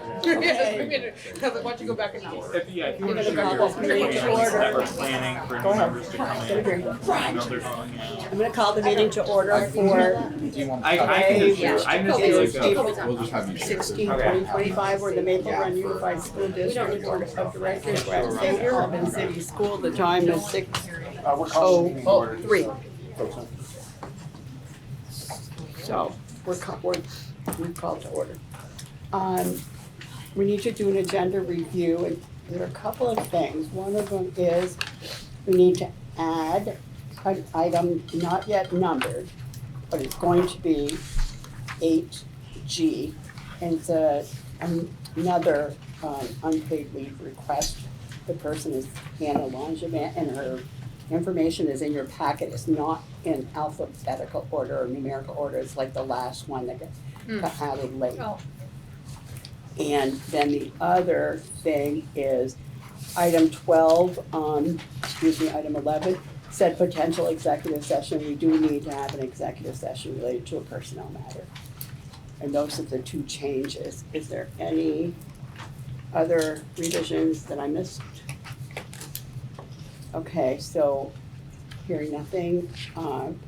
Okay. Why don't you go back and now? If you You're want to gonna share call your this meeting to order. we're planning for Go new ahead. members to come Get a in. drink. I know they're going out. I'm gonna call the meeting to order for I can just do, I can just do like April a. We'll just have you share. 16, 2025, where the Maple Run Unified School District Board of Directors, we're at St. Albans City School. The time is 6:03. So we've called to order. We need to do an agenda review, and there are a couple of things. One of them is we need to add an item not yet numbered, but it's going to be 8G, and it's another unpaid leave request. The person is Hannah Langevin, and her information is in your packet. It's not in alphabetical order or numerical order. It's like the last one that got added late. Oh. And then the other thing is item 12, item 11, said potential executive session. We do need to have an executive session related to a personnel matter. And those are the two changes. Is there any other revisions that I missed? Okay, so hearing nothing, I'm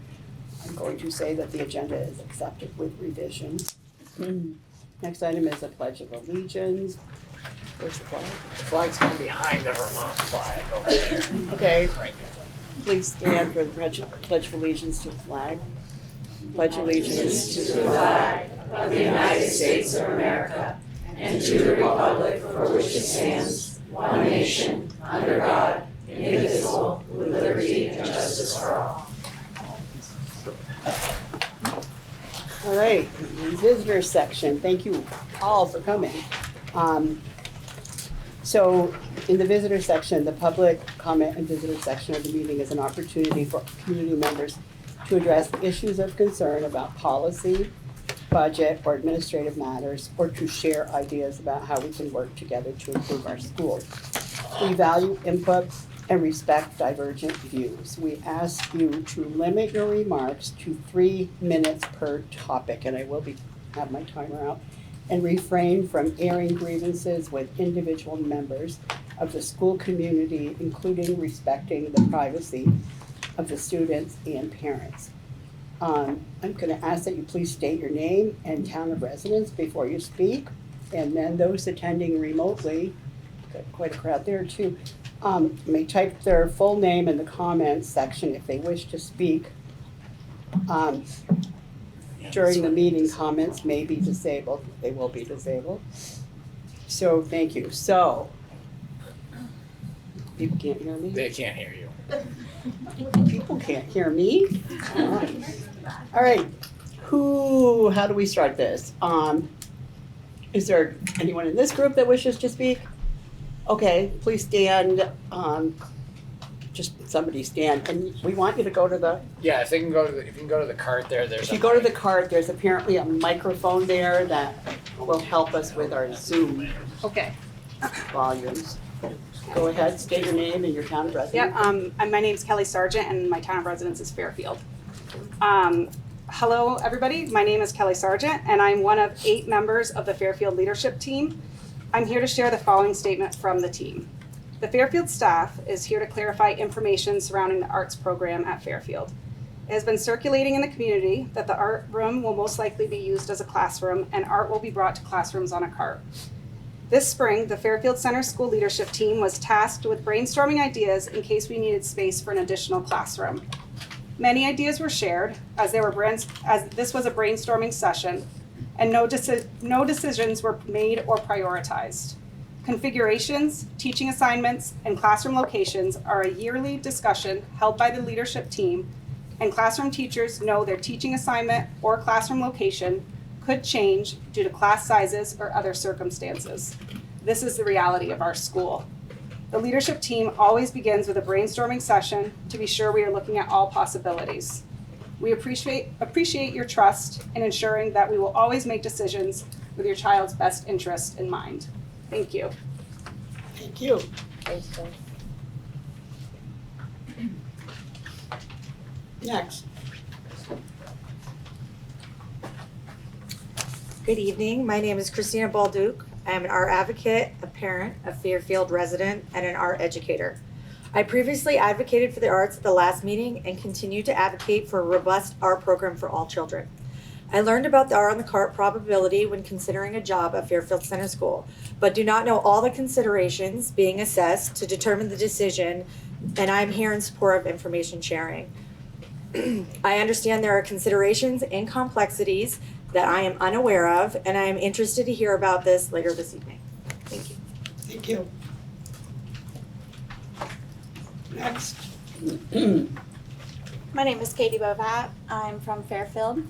going to say that the agenda is accepted with revisions. Next item is a Pledge of Allegiance. Where's the flag? The flag's going behind the Vermont flag over there. Okay, Right. please stand for the Pledge of Allegiance to the flag. Pledge allegiance to the flag of the United States of America and to the republic for which it stands, one nation, under God, indivisible, with liberty and justice for all. All right, visitor section, thank you all for coming. So in the visitor section, the public comment and visitor section of the meeting is an opportunity for community members to address issues of concern about policy, budget, or administrative matters, or to share ideas about how we can work together to improve our schools. We value input and respect divergent views. We ask you to limit your remarks to 3 minutes per topic, and I will have my timer out, and refrain from airing grievances with individual members of the school community, including respecting the privacy of the students and parents. I'm gonna ask that you please state your name and town of residence before you speak, and then those attending remotely, got quite a crowd there too, may type their full name in the comments section if they wish to speak. During the meeting, comments may be disabled. They will be disabled. So, thank you. So, people can't hear me? They can't hear you. People can't hear me? All right, how do we start this? Is there anyone in this group that wishes to speak? Okay, please stand, just somebody stand, and we want you to go to the, Yeah, if you can go to the cart there, there's if you go to the cart, there's apparently a microphone there that will help us with our Zoom Okay. volumes. Go ahead, state your name and your town of residence. Yeah, my name's Kelly Sargent and my town of residence is Fairfield. Hello, everybody. My name is Kelly Sargent and I'm one of 8 members of the Fairfield leadership team. I'm here to share the following statement from the team. The Fairfield staff is here to clarify information surrounding the arts program at Fairfield. It has been circulating in the community that the art room will most likely be used as a classroom and art will be brought to classrooms on a cart. This spring, the Fairfield Center School leadership team was tasked with brainstorming ideas in case we needed space for an additional classroom. Many ideas were shared as this was a brainstorming session, and no decisions were made or prioritized. Configurations, teaching assignments, and classroom locations are a yearly discussion held by the leadership team, and classroom teachers know their teaching assignment or classroom location could change due to class sizes or other circumstances. This is the reality of our school. The leadership team always begins with a brainstorming session to be sure we are looking at all possibilities. We appreciate your trust in ensuring that we will always make decisions with your child's best interest in mind. Thank you. Thank you. Next. Good evening. My name is Christina Balduke, I am an art advocate, a parent, a Fairfield resident, and an art educator. I previously advocated for the arts at the last meeting and continue to advocate for a robust art program for all children. I learned about the art on the cart probability when considering a job at Fairfield Center School, but do not know all the considerations being assessed to determine the decision, and I am here in support of information sharing. I understand there are considerations and complexities that I am unaware of, and I am interested to hear about this later this evening. Thank you. Thank you. Next. My name is Katie Bovat. I'm from Fairfield.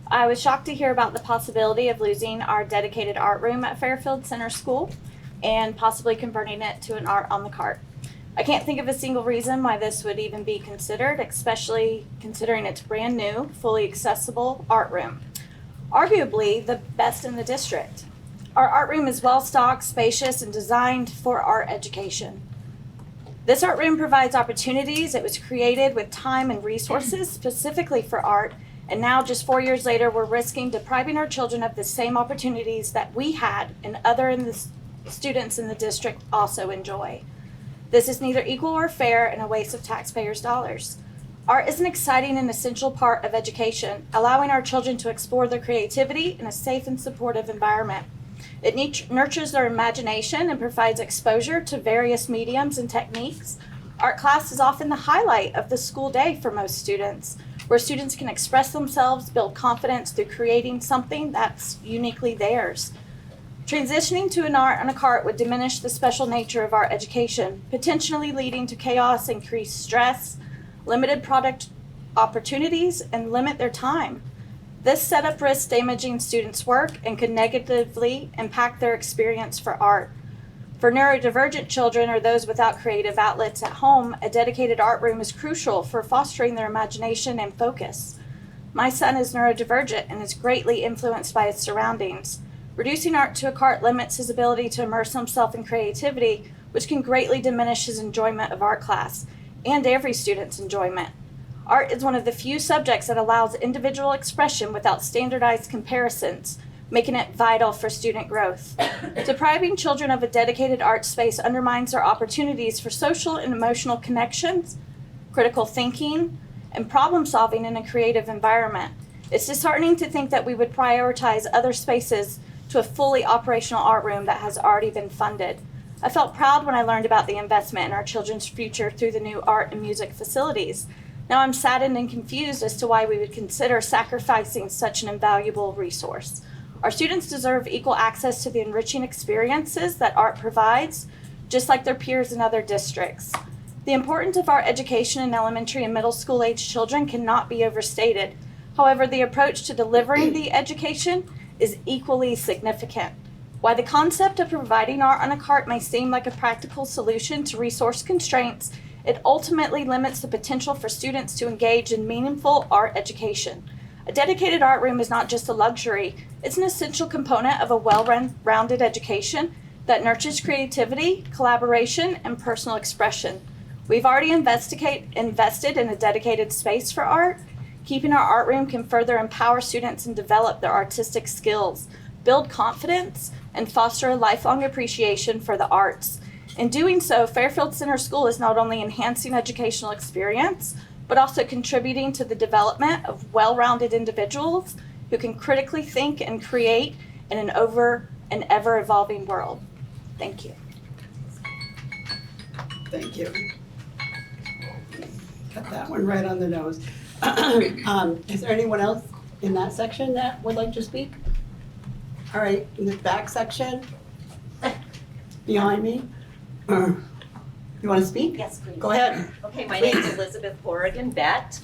I was shocked to hear about the possibility of losing our dedicated art room at Fairfield Center School and possibly converting it to an art on the cart. I can't think of a single reason why this would even be considered, especially considering it's brand new, fully accessible art room. Arguably the best in the district. Our art room is well stocked, spacious, and designed for art education. This art room provides opportunities. It was created with time and resources specifically for art, and now just 4 years later, we're risking depriving our children of the same opportunities that we had and students in the district also enjoy. This is neither equal or fair and a waste of taxpayers' dollars. Art is an exciting and essential part of education, allowing our children to explore their creativity in a safe and supportive environment. It nurtures their imagination and provides exposure to various mediums and techniques. Art class is often the highlight of the school day for most students, where students can express themselves, build confidence through creating something that's uniquely theirs. Transitioning to an art on a cart would diminish the special nature of our education, potentially leading to chaos, increased stress, limited product opportunities, and limit their time. This setup risks damaging students' work and could negatively impact their experience for art. For neurodivergent children or those without creative outlets at home, a dedicated art room is crucial for fostering their imagination and focus. My son is neurodivergent and is greatly influenced by his surroundings. Reducing art to a cart limits his ability to immerse himself in creativity, which can greatly diminish his enjoyment of art class and every student's enjoyment. Art is one of the few subjects that allows individual expression without standardized comparisons, making it vital for student growth. Depriving children of a dedicated art space undermines their opportunities for social and emotional connections, critical thinking, and problem solving in a creative environment. It's disheartening to think that we would prioritize other spaces to a fully operational art room that has already been funded. I felt proud when I learned about the investment in our children's future through the new art and music facilities. Now I'm saddened and confused as to why we would consider sacrificing such an invaluable resource. Our students deserve equal access to the enriching experiences that art provides, just like their peers in other districts. The importance of our education in elementary and middle school age children cannot be overstated. However, the approach to delivering the education is equally significant. While the concept of providing art on a cart may seem like a practical solution to resource constraints, it ultimately limits the potential for students to engage in meaningful art education. A dedicated art room is not just a luxury, it's an essential component of a well-rounded education that nurtures creativity, collaboration, and personal expression. We've already invested in a dedicated space for art. Keeping our art room can further empower students and develop their artistic skills, build confidence, and foster a lifelong appreciation for the arts. In doing so, Fairfield Center School is not only enhancing educational experience, but also contributing to the development of well-rounded individuals who can critically think and create in an ever-evolving world. Thank you. Thank you. Got that one right on the nose. Is there anyone else in that section that would like to speak? All right, in the back section, behind me. You want to speak? Yes, please. Go ahead. Okay, my name is Elizabeth Horrigan Bett.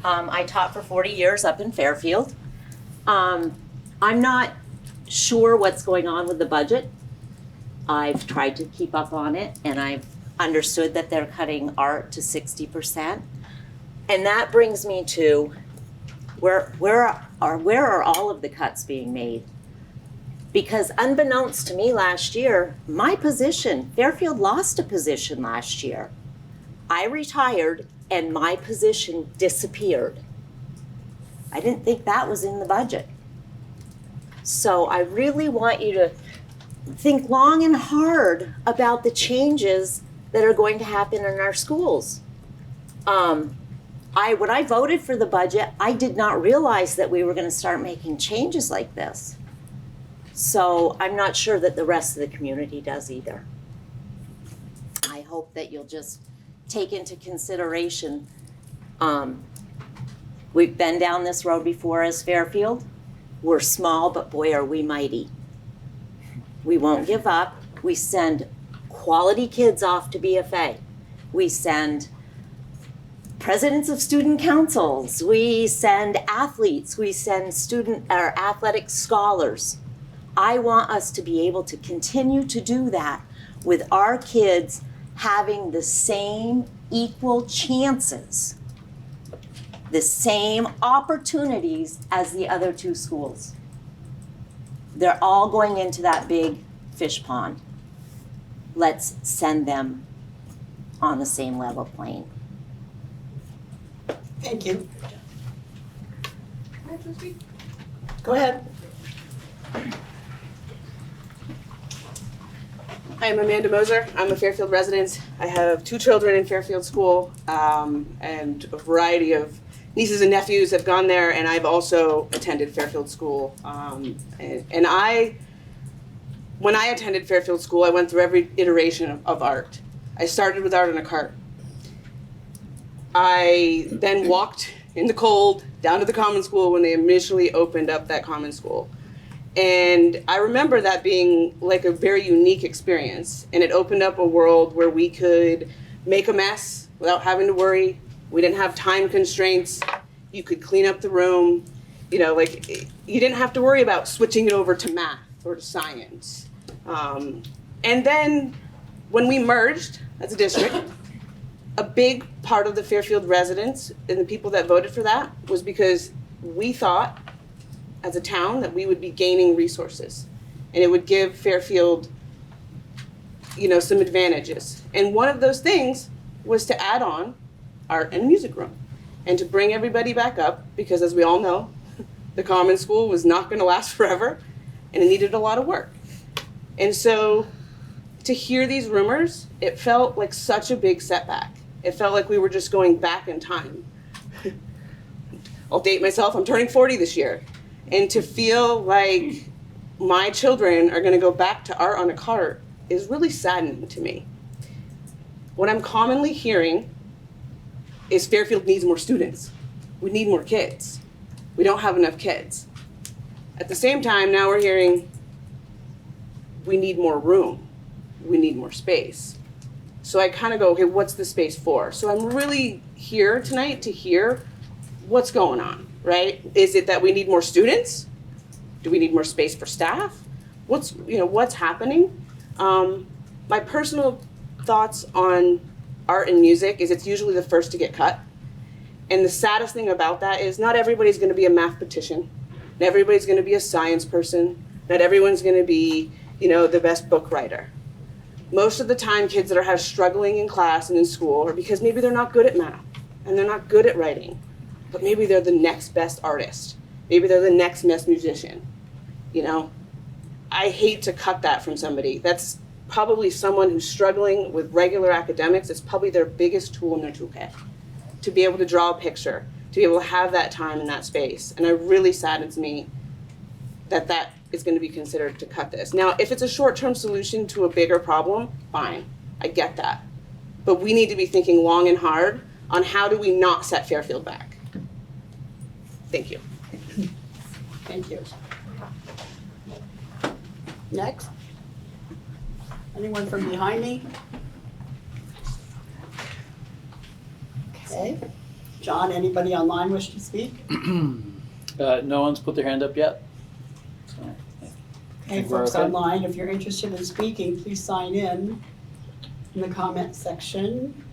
I taught for 40 years up in Fairfield. I'm not sure what's going on with the budget. I've tried to keep up on it, and I've understood that they're cutting art to 60%. And that brings me to where are all of the cuts being made? Because unbeknownst to me last year, my position, Fairfield lost a position last year. I retired and my position disappeared. I didn't think that was in the budget. So I really want you to think long and hard about the changes that are going to happen in our schools. When I voted for the budget, I did not realize that we were going to start making changes like this. So I'm not sure that the rest of the community does either. I hope that you'll just take into consideration, we've been down this road before as Fairfield. We're small, but boy, are we mighty. We won't give up. We send quality kids off to BFA. We send presidents of student councils. We send athletes. We send athletic scholars. I want us to be able to continue to do that with our kids having the same equal chances, the same opportunities as the other two schools. They're all going into that big fish pond. Let's send them on the same level playing. Thank you. Go ahead. I'm Amanda Moser. I'm a Fairfield resident. I have 2 children in Fairfield School, and a variety of nieces and nephews have gone there, and I've also attended Fairfield School. When I attended Fairfield School, I went through every iteration of art. I started with art on a cart. I then walked in the cold down to the common school when they initially opened up that common school. And I remember that being like a very unique experience. And it opened up a world where we could make a mess without having to worry. We didn't have time constraints. You could clean up the room. You know, like you didn't have to worry about switching it over to math or to science. And then when we merged as a district, a big part of the Fairfield residents and the people that voted for that was because we thought as a town that we would be gaining resources and it would give Fairfield, you know, some advantages. And one of those things was to add on art and music room and to bring everybody back up because, as we all know, the common school was not going to last forever and it needed a lot of work. And so to hear these rumors, it felt like such a big setback. It felt like we were just going back in time. I'll date myself, I'm turning 40 this year. And to feel like my children are gonna go back to art on a cart is really saddening to me. What I'm commonly hearing is Fairfield needs more students. We need more kids. We don't have enough kids. At the same time, now we're hearing we need more room. We need more space. So I kind of go, okay, what's the space for? So I'm really here tonight to hear what's going on, right? Is it that we need more students? Do we need more space for staff? What's happening? My personal thoughts on art and music is it's usually the first to get cut. And the saddest thing about that is not everybody's gonna be a mathematician. Not everybody's gonna be a science person. Not everyone's gonna be, the best book writer. Most of the time, kids that are struggling in class and in school are because maybe they're not good at math and they're not good at writing, but maybe they're the next best artist. Maybe they're the next best musician. I hate to cut that from somebody. That's probably someone who's struggling with regular academics. It's probably their biggest tool in their toolkit to be able to draw a picture, to be able to have that time and that space. And it really saddens me that is going to be considered to cut this. Now, if it's a short-term solution to a bigger problem, fine, I get that. But we need to be thinking long and hard on how do we not set Fairfield back. Thank you. Thank you. Next. Anyone from behind me? Okay. John, anybody online wish to speak? No one's put their hand up yet. So, Okay, we're folks okay. online, if you're interested in speaking, please sign in the comment section.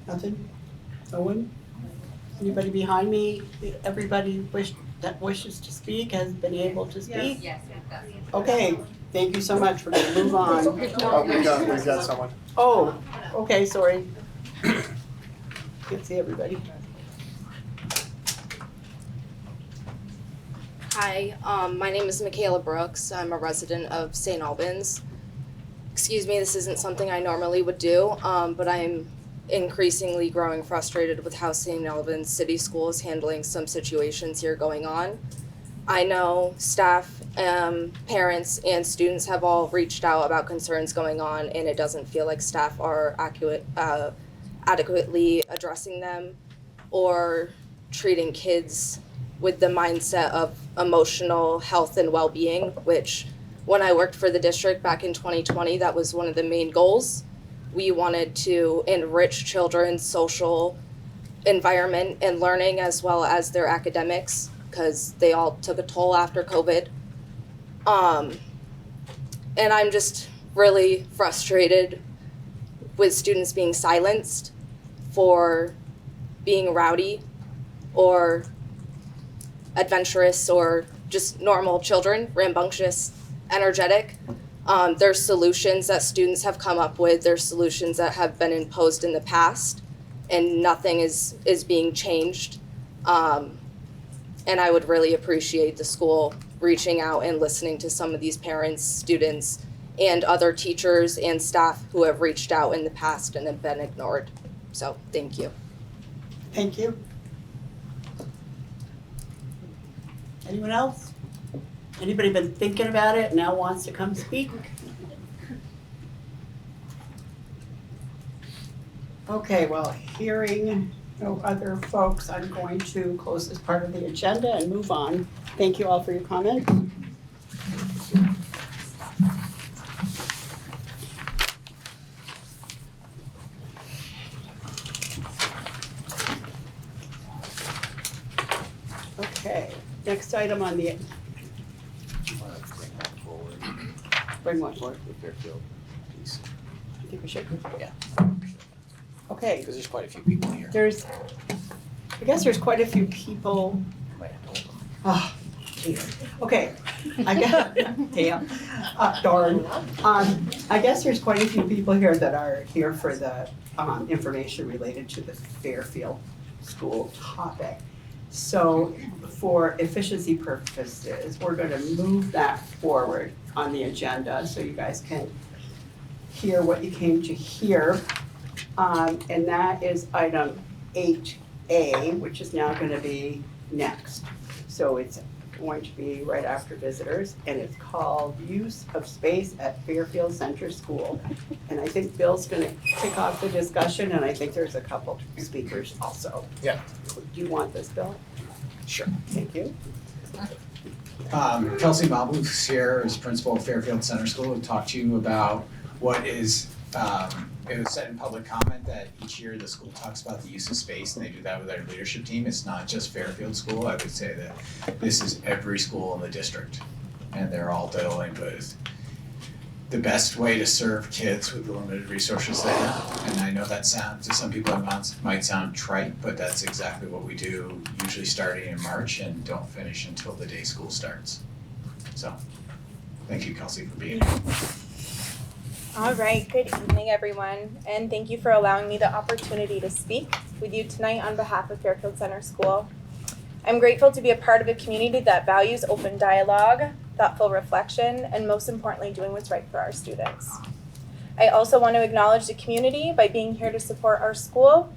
Nothing? Owen? Anybody behind me? Everybody that wishes to speak has been able to speak? Yes. Okay, thank you so much. We're gonna move on. Oh, we've got someone. Oh, okay, sorry. Can't see everybody. Hi, my name is Michaela Brooks. I'm a resident of St. Albans. Excuse me, this isn't something I normally would do, but I'm increasingly growing frustrated with how St. Albans City School is handling some situations here going on. I know staff, parents, and students have all reached out about concerns going on, and it doesn't feel like staff are adequately addressing them or treating kids with the mindset of emotional health and well-being, which when I worked for the district back in 2020, that was one of the main goals. We wanted to enrich children's social environment and learning as well as their academics, because they all took a toll after COVID. And I'm just really frustrated with students being silenced for being rowdy or adventurous or just normal children, rambunctious, energetic. There's solutions that students have come up with. There's solutions that have been imposed in the past, and nothing is being changed. And I would really appreciate the school reaching out and listening to some of these parents, students, and other teachers and staff who have reached out in the past and have been ignored. So, thank you. Thank you. Anyone else? Anybody been thinking about it and now wants to come speak? Okay, well, hearing no other folks, I'm going to close this part of the agenda and move on. Thank you all for your comment. Okay, next item on the. Bring one forward. The Fairfield piece. I think we should. Yeah. Okay, Because there's quite a few people here. I guess there's quite a few people. Might have told them. Oh, geez. Okay, I guess, damn, darn. I guess there's quite a few people here that are here for the information related to the Fairfield school topic. So for efficiency purposes, we're gonna move that forward on the agenda so you guys can hear what you came to hear. And that is item 8A, which is now gonna be next. So it's going to be right after visitors, and it's called Use of Space at Fairfield Center School. And I think Bill's gonna kick off the discussion, and I think there's a couple speakers also. Yeah. Do you want this, Bill? Sure. Thank you. Kelsey Mablu's here as principal of Fairfield Center School to talk to you about what is, it was said in public comment that each year the school talks about the use of space, and they do that with our leadership team. It's not just Fairfield School. I would say that this is every school in the district, and they're all dealing with the best way to serve kids with the limited resources they have. And I know that sounds, to some people it might sound trite, but that's exactly what we do, usually starting in March and don't finish until the day school starts. So, thank you, Kelsey, for being here. All right, good evening, everyone, and thank you for allowing me the opportunity to speak with you tonight on behalf of Fairfield Center School. I'm grateful to be a part of a community that values open dialogue, thoughtful reflection, and most importantly, doing what's right for our students. I also want to acknowledge the community by being here to support our school.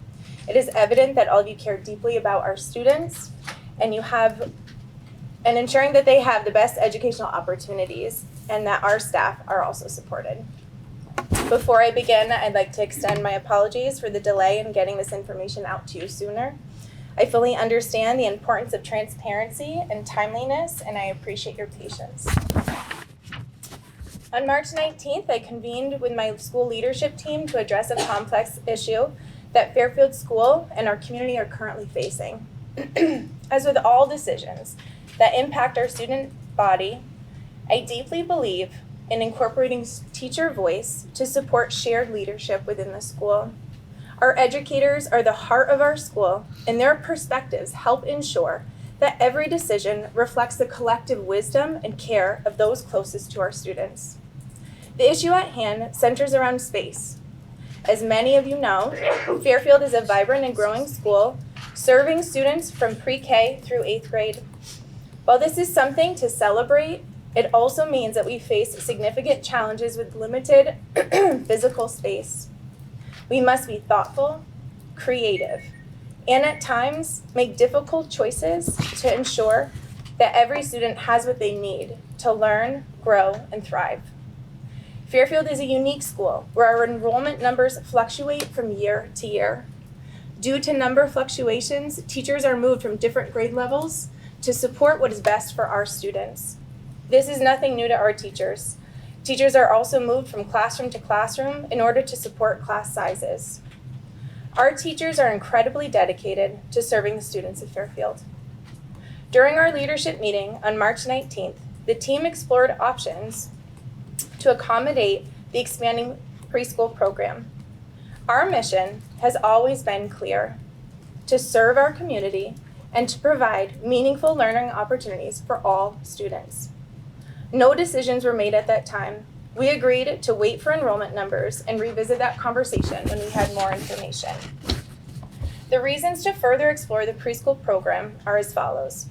It is evident that all of you care deeply about our students, and ensuring that they have the best educational opportunities, and that our staff are also supported. Before I begin, I'd like to extend my apologies for the delay in getting this information out to you sooner. I fully understand the importance of transparency and timeliness, and I appreciate your patience. On March 19th, I convened with my school leadership team to address a complex issue that Fairfield School and our community are currently facing. As with all decisions that impact our student body, I deeply believe in incorporating teacher voice to support shared leadership within the school. Our educators are the heart of our school, and their perspectives help ensure that every decision reflects the collective wisdom and care of those closest to our students. The issue at hand centers around space. As many of you know, Fairfield is a vibrant and growing school serving students from pre-K through 8th grade. While this is something to celebrate, it also means that we face significant challenges with limited physical space. We must be thoughtful, creative, and at times make difficult choices to ensure that every student has what they need to learn, grow, and thrive. Fairfield is a unique school where our enrollment numbers fluctuate from year to year. Due to number fluctuations, teachers are moved from different grade levels to support what is best for our students. This is nothing new to our teachers. Teachers are also moved from classroom to classroom in order to support class sizes. Our teachers are incredibly dedicated to serving the students of Fairfield. During our leadership meeting on March 19th, the team explored options to accommodate the expanding preschool program. Our mission has always been clear: to serve our community and to provide meaningful learning opportunities for all students. No decisions were made at that time. We agreed to wait for enrollment numbers and revisit that conversation when we had more information. The reasons to further explore the preschool program are as follows.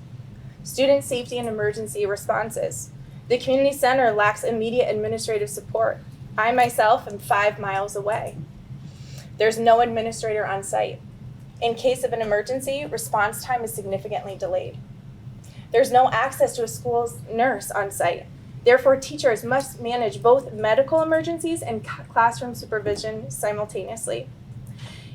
Student safety and emergency responses. The community center lacks immediate administrative support. I myself am 5 miles away. There's no administrator on site. In case of an emergency, response time is significantly delayed. There's no access to a school's nurse on site. Therefore, teachers must manage both medical emergencies and classroom supervision simultaneously.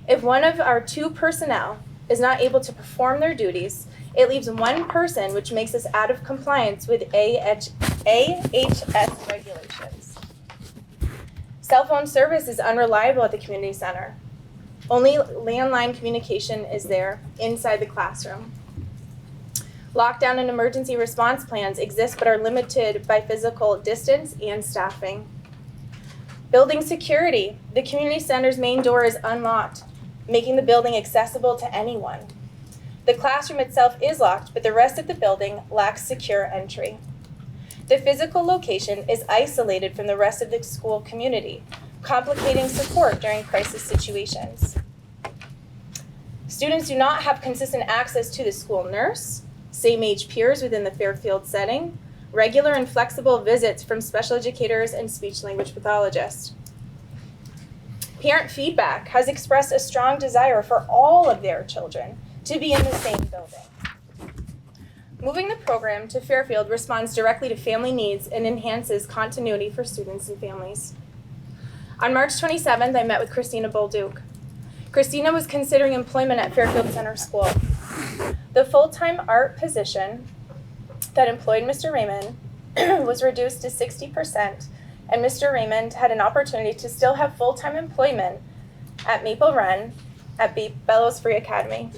If one of our 2 personnel is not able to perform their duties, it leaves one person, which makes us out of compliance with AHS regulations. Cell phone service is unreliable at the community center. Only landline communication is there inside the classroom. Lockdown and emergency response plans exist but are limited by physical distance and staffing. Building security. The community center's main door is unlocked, making the building accessible to anyone. The classroom itself is locked, but the rest of the building lacks secure entry. The physical location is isolated from the rest of the school community, complicating support during crisis situations. Students do not have consistent access to the school nurse, same-age peers within the Fairfield setting, regular and flexible visits from special educators and speech-language pathologists. Parent feedback has expressed a strong desire for all of their children to be in the same building. Moving the program to Fairfield responds directly to family needs and enhances continuity for students and families. On March 27th, I met with Christina Bolduc. Christina was considering employment at Fairfield Center School. The full-time art position that employed Mr. Raymond was reduced to 60%, and Mr. Raymond had an opportunity to still have full-time employment at Maple Run at Bellows Free Academy.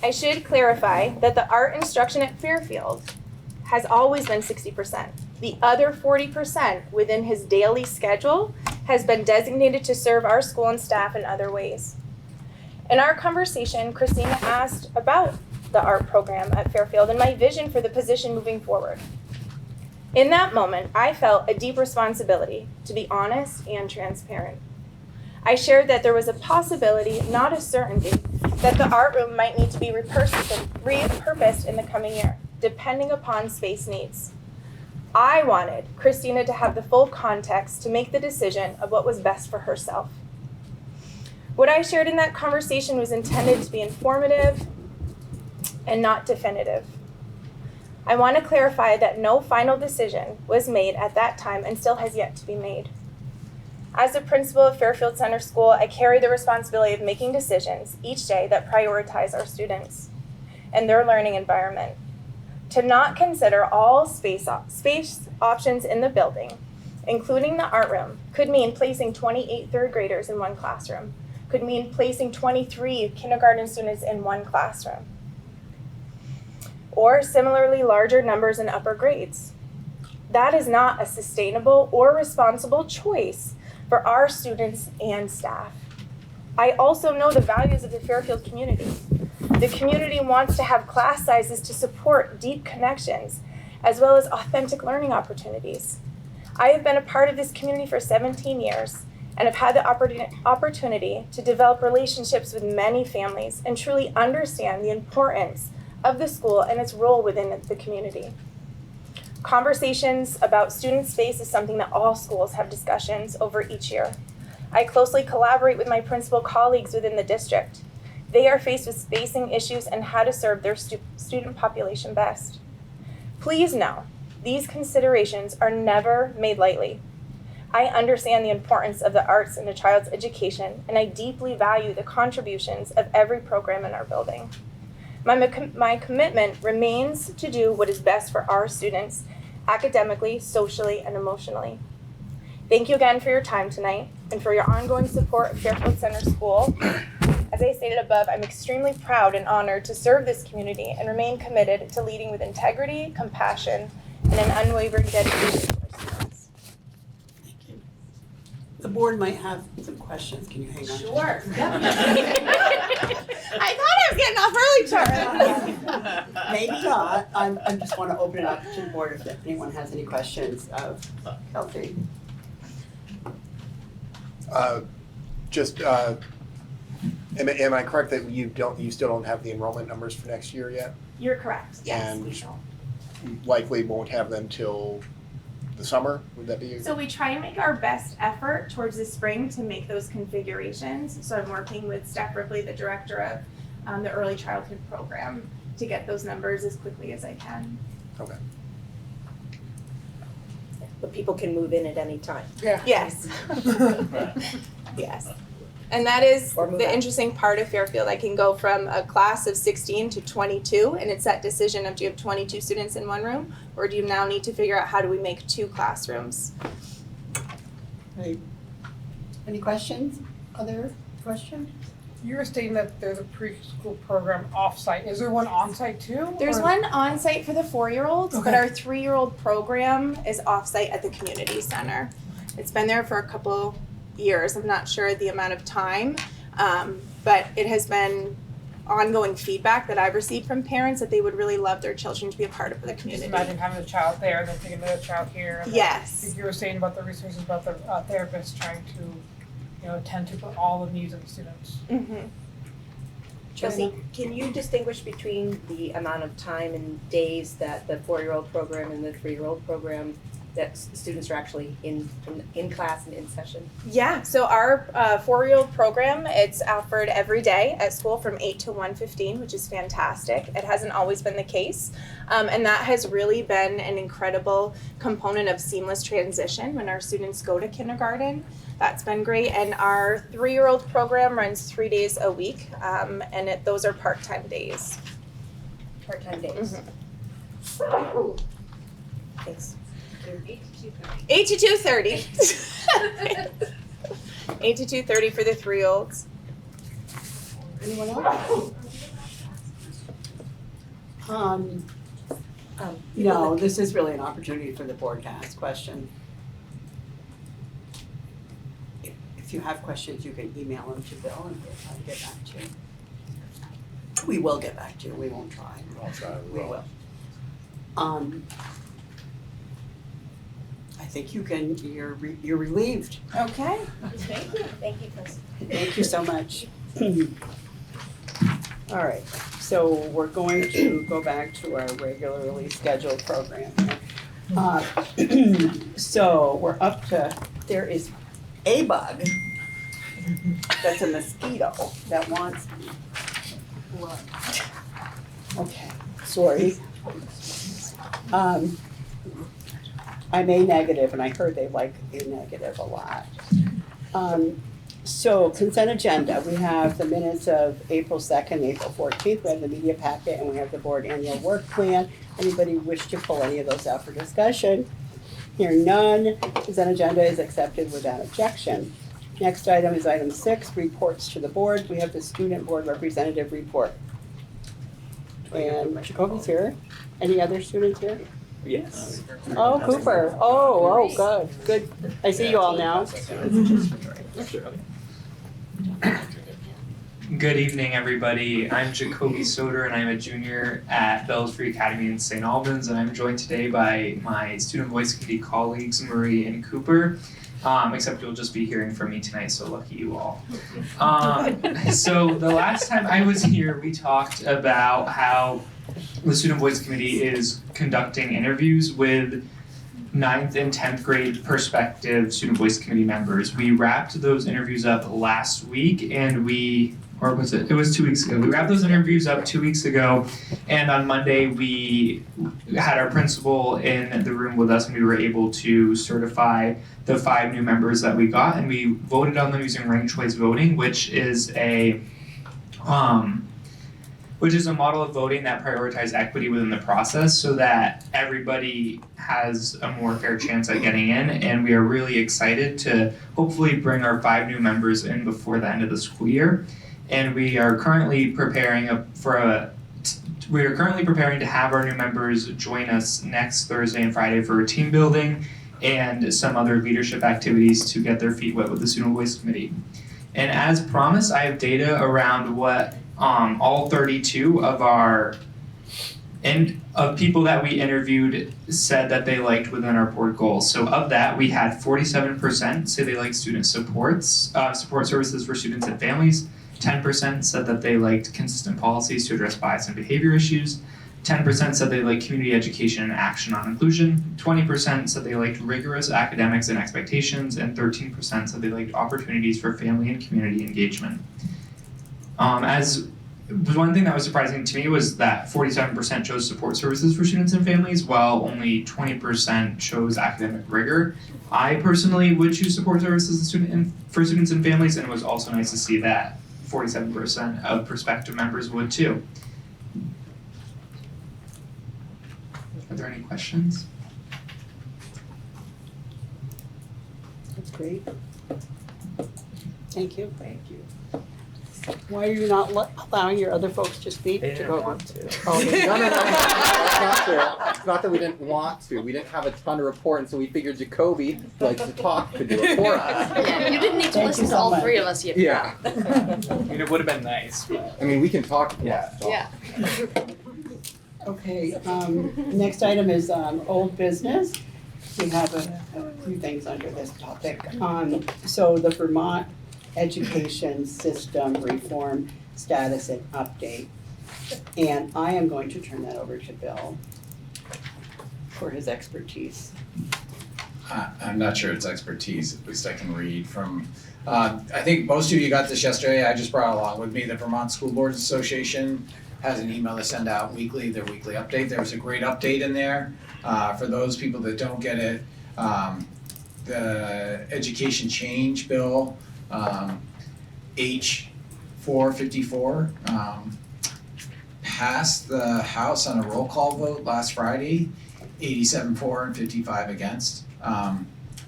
I should clarify that the art instruction at Fairfield has always been 60%. The other 40% within his daily schedule has been designated to serve our school and staff in other ways. In our conversation, Christina asked about the art program at Fairfield and my vision for the position moving forward. In that moment, I felt a deep responsibility to be honest and transparent. I shared that there was a possibility, not a certainty, that the art room might need to be repurposed in the coming year, depending upon space needs. I wanted Christina to have the full context to make the decision of what was best for herself. What I shared in that conversation was intended to be informative and not definitive. I want to clarify that no final decision was made at that time and still has yet to be made. As the principal of Fairfield Center School, I carry the responsibility of making decisions each day that prioritize our students and their learning environment. To not consider all space options in the building, including the art room, could mean placing 28 third graders in one classroom, could mean placing 23 kindergarten students in one classroom, or similarly larger numbers in upper grades. That is not a sustainable or responsible choice for our students and staff. I also know the values of the Fairfield community. The community wants to have class sizes to support deep connections, as well as authentic learning opportunities. I have been a part of this community for 17 years and have had the opportunity to develop relationships with many families and truly understand the importance of the school and its role within the community. Conversations about student space is something that all schools have discussions over each year. I closely collaborate with my principal colleagues within the district. They are faced with spacing issues and how to serve their student population best. Please know, these considerations are never made lightly. I understand the importance of the arts in a child's education, and I deeply value the contributions of every program in our building. My commitment remains to do what is best for our students, academically, socially, and emotionally. Thank you again for your time tonight and for your ongoing support of Fairfield Center School. As I stated above, I'm extremely proud and honored to serve this community and remain committed to leading with integrity, compassion, and an unwavering dedication to our students. Thank you. The board might have some questions. Can you hang on? Sure. I thought I was getting off early, Charlie. Maybe not. I just want to open it up to the board if anyone has any questions of Kelsey. Am I correct that you still don't have the enrollment numbers for next year yet? You're correct. Yes, And we don't. likely won't have them till the summer? Would that be? So we try and make our best effort towards the spring to make those configurations. So I'm working with Steph Ripley, the director of the early childhood program, to get those numbers as quickly as I can. Okay. But people can move in at any time. Yeah. Yes. Yes. And that is Or move the out. interesting part of Fairfield. I can go from a class of 16 to 22, and it's that decision of, do you have 22 students in one room, or do you now need to figure out how do we make 2 classrooms? Right. Any questions? Other questions? You were stating that there's a preschool program off-site. Is there one on-site too? There's or- one on-site for the 4-year-olds, but Okay. our 3-year-old program is off-site at the community center. It's been there for a couple years. I'm not sure the amount of time, but it has been ongoing feedback that I've received from parents that they would really love their children to be a part of the Just community. imagine having a child there and then taking another child here. And Yes. then you were saying about the resources about the therapists trying to, attend to all the needs of the students. Mm-hmm. Chelsea, can you distinguish between the amount of time and days that the 4-year-old program and the 3-year-old program that students are actually in class and in session? Yeah, so our 4-year-old program, it's offered every day at school from 8 to 1:15, which is fantastic. It hasn't always been the case, and that has really been an incredible component of seamless transition when our students go to kindergarten. That's been great, and our 3-year-old program runs 3 days a week, and those are part-time days. Part-time days. Mm-hmm. Thanks. 8 to 2:30. 8 to 2:30 for the 3-year-olds. Anyone else? No, this is really an opportunity for the board to ask questions. If you have questions, you can email them to Bill and we'll try to get back to you. We will get back to you, we won't try. I'll try. We will. I think you're relieved. Okay. Thank you. Thank you, Chris. Thank you so much. All right, so we're going to go back to our regularly scheduled program. So we're up to, there is a bug that's a mosquito that wants blood. Okay, sorry. I'm A negative, and I heard they like A negative a lot. So consent agenda, we have the minutes of April 2nd, April 14th, we have the media packet, and we have the board annual work plan. Anybody wish to pull any of those out for discussion? Hearing none, consent agenda is accepted without objection. Next item is item 6, reports to the board. We have the student board representative report. And Jacoby's here. Any other students here? Yes. Oh, Cooper. Oh, good. I see you all now. Good evening, everybody. I'm Jacoby Soder, and I'm a junior at Belfry Academy in St. Albans, and I'm joined today by my Student Voice Committee colleagues, Marie and Cooper. Except you'll just be hearing from me tonight, so lucky you all. So the last time I was here, we talked about how the Student Voice Committee is conducting interviews with 9th and 10th grade prospective Student Voice Committee members. We wrapped those interviews up last week and or was it? It was 2 weeks ago. We wrapped those interviews up 2 weeks ago, and on Monday we had our principal in the room with us, and we were able to certify the 5 new members that we got, and we voted on them using ranked choice voting, which is a model of voting that prioritizes equity within the process so that everybody has a more fair chance at getting in. And we are really excited to hopefully bring our 5 new members in before the end of the school year. And we are currently preparing to have our new members join us next Thursday and Friday for a team building and some other leadership activities to get their feet wet with the Student Voice Committee. And as promised, I have data around what all 32 of people that we interviewed said that they liked within our board goals. So of that, we had 47% say they like student support services for students and families. 10% said that they liked consistent policies to address bias and behavior issues. 10% said they liked community education and action on inclusion. 20% said they liked rigorous academics and expectations, and 13% said they liked opportunities for family and community engagement. As one thing that was surprising to me was that 47% chose support services for students and families, while only 20% chose academic rigor. I personally would choose support services for students and families, and it was also nice to see that 47% of prospective members would too. Are there any questions? That's great. Thank you. Thank you. Why are you not allowing your other folks to speak? They to didn't go? want to. No. That's not true. It's not that we didn't want to. We didn't have a ton to report, and so we figured Jacoby, who likes to talk, could do it for us. Yeah, you didn't need to Thank listen you to so all much. 3 of us yet. Yeah. I mean, it would have been nice, but I mean, we can talk. Yeah. Yeah. Okay, next item is old business. We have a few things under this topic. So the Vermont Education System Reform Status and Update. And I am going to turn that over to Bill for his expertise. I'm not sure it's expertise, at least I can read from, I think most of you got this yesterday, I just brought along with me the Vermont School Boards Association has an email they send out weekly, their weekly update. There was a great update in there. For those people that don't get it, the education change bill, H454, passed the House on a roll call vote last Friday, 87 for and 55 against.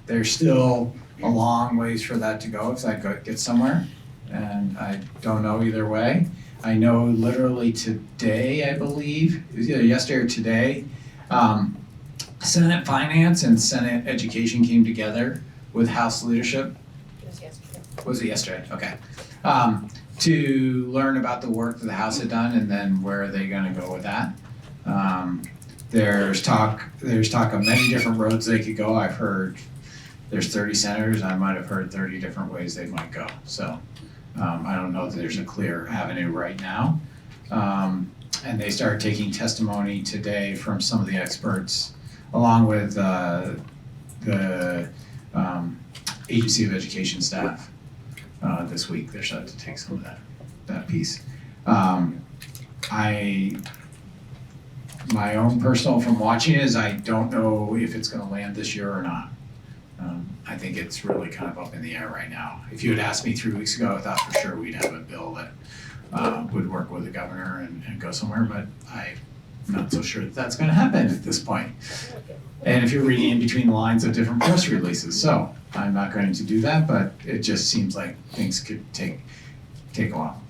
There's still a long ways for that to go if that gets somewhere, and I don't know either way. I know literally today, I believe, it was either yesterday or today, Senate Finance and Senate Education came together with House leadership. It was yesterday. Was it yesterday? Okay. To learn about the work that the House had done and then where are they gonna go with that. There's talk of many different roads they could go. I've heard there's 30 senators, I might have heard 30 different ways they might go. So I don't know if there's a clear avenue right now. And they started taking testimony today from some of the experts along with the Agency of Education staff this week. They're starting to take some of that piece. My own personal from watching is I don't know if it's gonna land this year or not. I think it's really kind of up in the air right now. If you had asked me 3 weeks ago, I thought for sure we'd have a bill that would work with the governor and go somewhere, but I'm not so sure that that's gonna happen at this point. And if you're reading in between the lines of different press releases, so I'm not going to do that, but it just seems like things could take a while.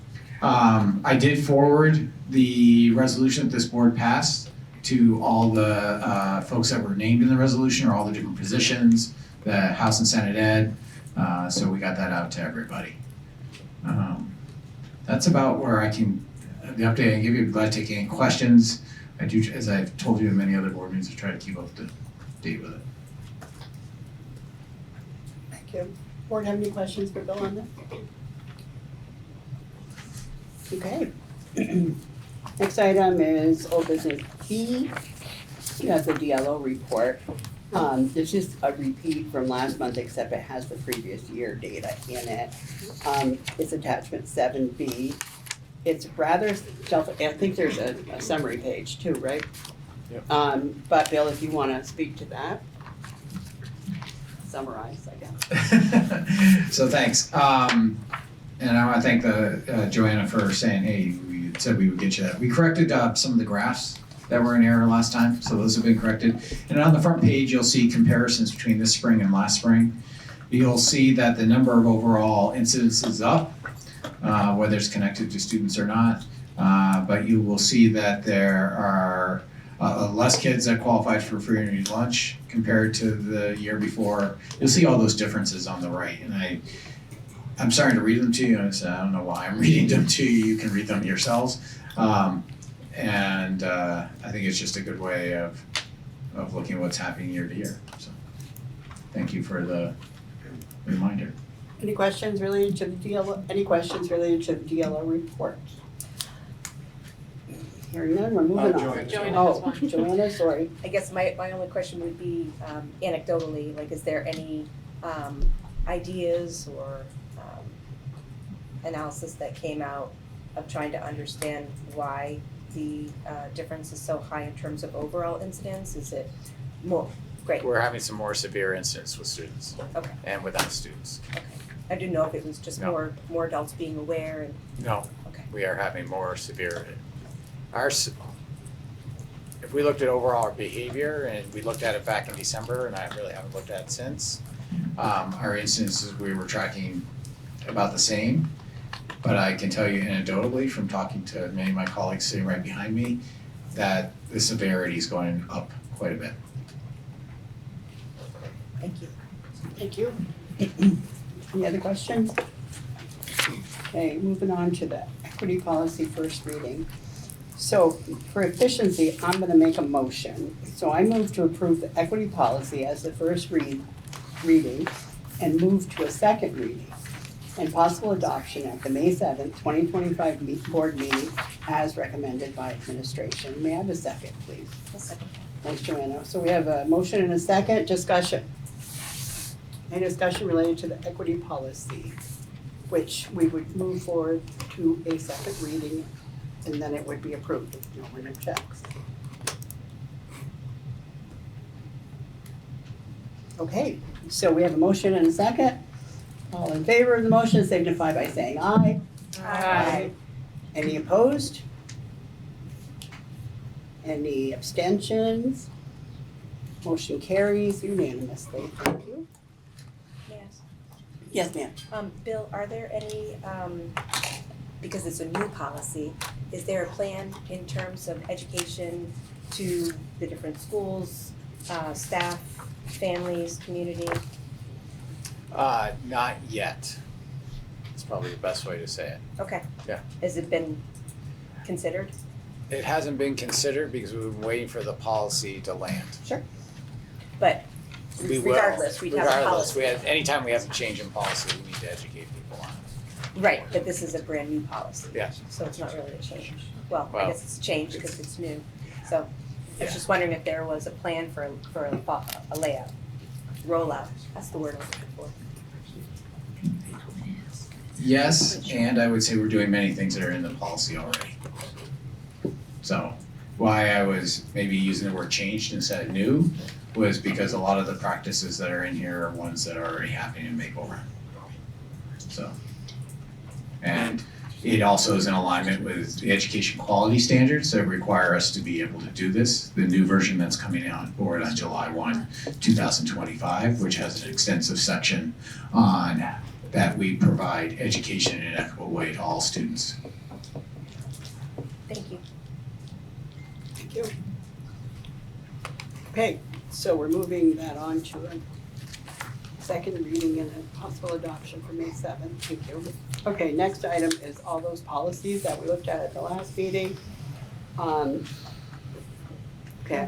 I did forward the resolution that this board passed to all the folks that were named in the resolution or all the different positions, the House and Senate Ed, so we got that out to everybody. That's about where I can, the update I can give you. I'm glad to take any questions. I do, as I've told you in many other board meetings, I try to keep up to date with it. Thank you. Board have any questions for Bill on this? Okay. Next item is old business B. We have the DLO report. This is a repeat from last month, except it has the previous year data in it. It's attachment 7B. It's rather I think there's a summary page too, right? Yep. But Bill, if you wanna speak to that. Summarize, I guess. So thanks. And I want to thank Joanna for saying, hey, we said we would get you that. We corrected some of the graphs that were in error last time, so those have been corrected. And on the front page, you'll see comparisons between this spring and last spring. You'll see that the number of overall incidents is up, whether it's connected to students or not. But you will see that there are less kids that qualified for free and reduced lunch compared to the year before. You'll see all those differences on the right. And I'm starting to read them to you. I don't know why I'm reading them to you. You can read them yourselves. And I think it's just a good way of looking at what's happening year to year. So thank you for the reminder. Any questions related to the DLO? Any questions related to the DLO report? Hearing none, we're moving on. Joanna, sorry. I guess my only question would be anecdotally, like, is there any ideas or analysis that came out of trying to understand why the difference is so high in terms of overall incidence? Is it more? Great. We're having some more severe incidents with students. Okay. And without students. Okay. I didn't know if it was just No. more adults being aware and. No. Okay. We are having more severe. If we looked at overall our behavior, and we looked at it back in December, and I really haven't looked at it since, Our incidences, we were tracking about the same. But I can tell you anecdotally from talking to many of my colleagues sitting right behind me that the severity is going up quite a bit. Thank you. Thank you. Any other questions? Okay, moving on to the equity policy first reading. So for efficiency, I'm gonna make a motion. So I move to approve the equity policy as the first reading and move to a second reading and possible adoption at the May 7th, 2025 board meeting as recommended by administration. May I have a second, please? A second. Thanks, Joanna. So we have a motion and a second. Discussion. Any discussion related to the equity policy, which we would move forward to a second reading and then it would be approved if no one objects. Okay, so we have a motion and a second. All in favor of the motion signify by saying aye. Aye. Any opposed? Any abstentions? Motion carries unanimously. Thank you. Yes. Yes, ma'am. Bill, are there any, because it's a new policy, is there a plan in terms of education to the different schools, staff, families, community? not yet. It's probably the best way to say it. Okay. Yeah. Has it been considered? It hasn't been considered because we've been waiting for the policy to land. Sure. But We will. regardless, we'd have a Regardless, policy. anytime we have a change in policy, we need to educate people on it. Right, but this is a brand new policy. Yes. So it's not really a change. Well, I Well, guess it's a change because it's new. So I was Yeah. just wondering if there was a plan for a layout, rollout. That's the word I'm looking for. Yes, and I would say we're doing many things that are in the policy already. So why I was maybe using the word changed instead of new was because a lot of the practices that are in here are ones that are already happening in Makeover. So, and it also is in alignment with the education quality standards that require us to be able to do this. The new version that's coming on board on July 1, 2025, which has an extensive section on that we provide education in an equitable way to all students. Thank you. Thank you. Okay, so we're moving that on to a second reading and a possible adoption for May 7th. Thank you. Okay, next item is all those policies that we looked at the last meeting. Okay,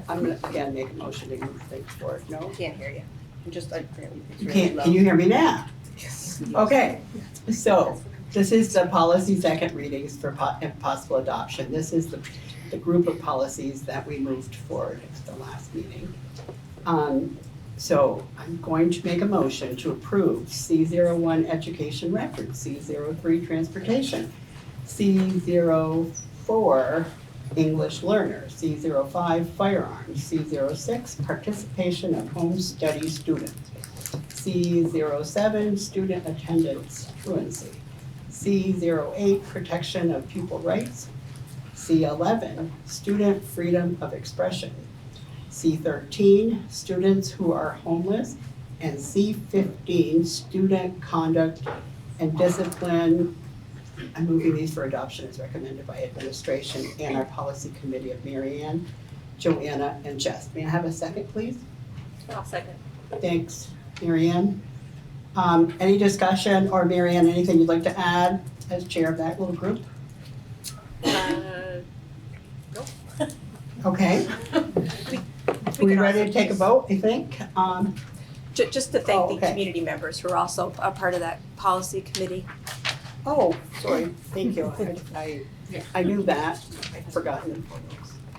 I'm gonna again make a motion to move things forward. No? Can't hear you. I'm just, it's You really can't, low. can you hear me now? Yes. Okay, so This is the policy second readings for possible adoption. This is the group of policies that we moved forward at the last meeting. So I'm going to make a motion to approve C01 education records, C03 transportation, C04 English learners, C05 firearms, C06 participation of home study students, C07 student attendance truancy, C08 protection of pupil rights, C11 student freedom of expression, C13 students who are homeless, and C15 student conduct and discipline. I'm moving these for adoption as recommended by administration and our policy committee of Mary Ann, Joanna, and Jess. May I have a second, please? I'll second. Thanks, Mary Ann. Any discussion, or Mary Ann, anything you'd like to add as chair of that little group? No. Okay. We ready to take a vote, I think? Just to thank okay. the community members who are also a part of that policy committee. Oh, sorry, thank you. I knew that, I'd forgotten.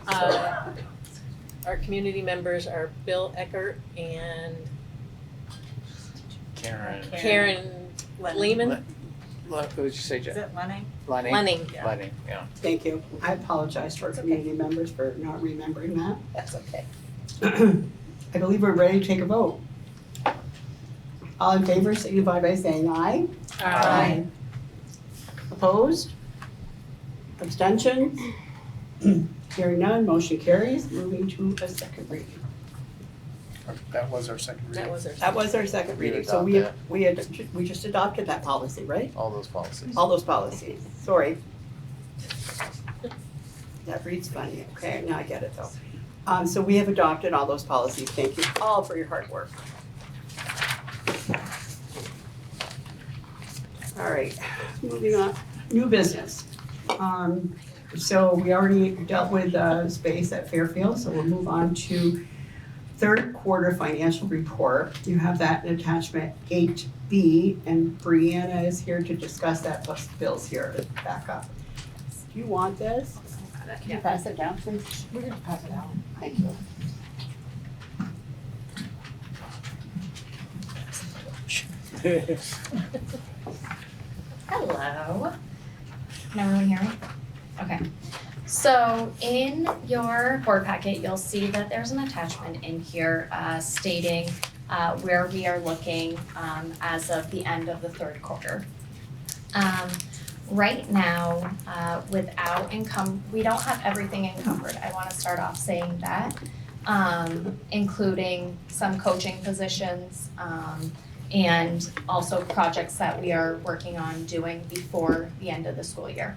Our community members are Bill Eckert and Karen Lehman. What did you say, Jeff? Is it Lenning? Lenning? Lenning, yeah. Lenning, yeah. Thank you. I apologize to our community members for not remembering that. That's okay. I believe we're ready to take a vote. All in favor, signify by saying aye. Aye. Opposed? Abstentions? Hearing none, motion carries. Moving to a second reading. That was our second reading. That was our second reading, so we just adopted that policy, right? All those policies. All those policies, sorry. That reads funny, okay, now I get it though. So we have adopted all those policies, thank you all for your hard work. All right, moving on, new business. So we already dealt with space at Fairfield, so we'll move on to third quarter financial report. You have that in attachment 8B, and Brianna is here to discuss that, plus Bill's here to back up. Do you want this? Can you pass it down, please? We're gonna pass it down. Thank you. Hello. Can everyone hear me? Okay. So in your board packet, you'll see that there's an attachment in here stating where we are looking as of the end of the third quarter. Right now, without income, we don't have everything encumbered. I want to start off saying that, including some coaching positions and also projects that we are working on doing before the end of the school year.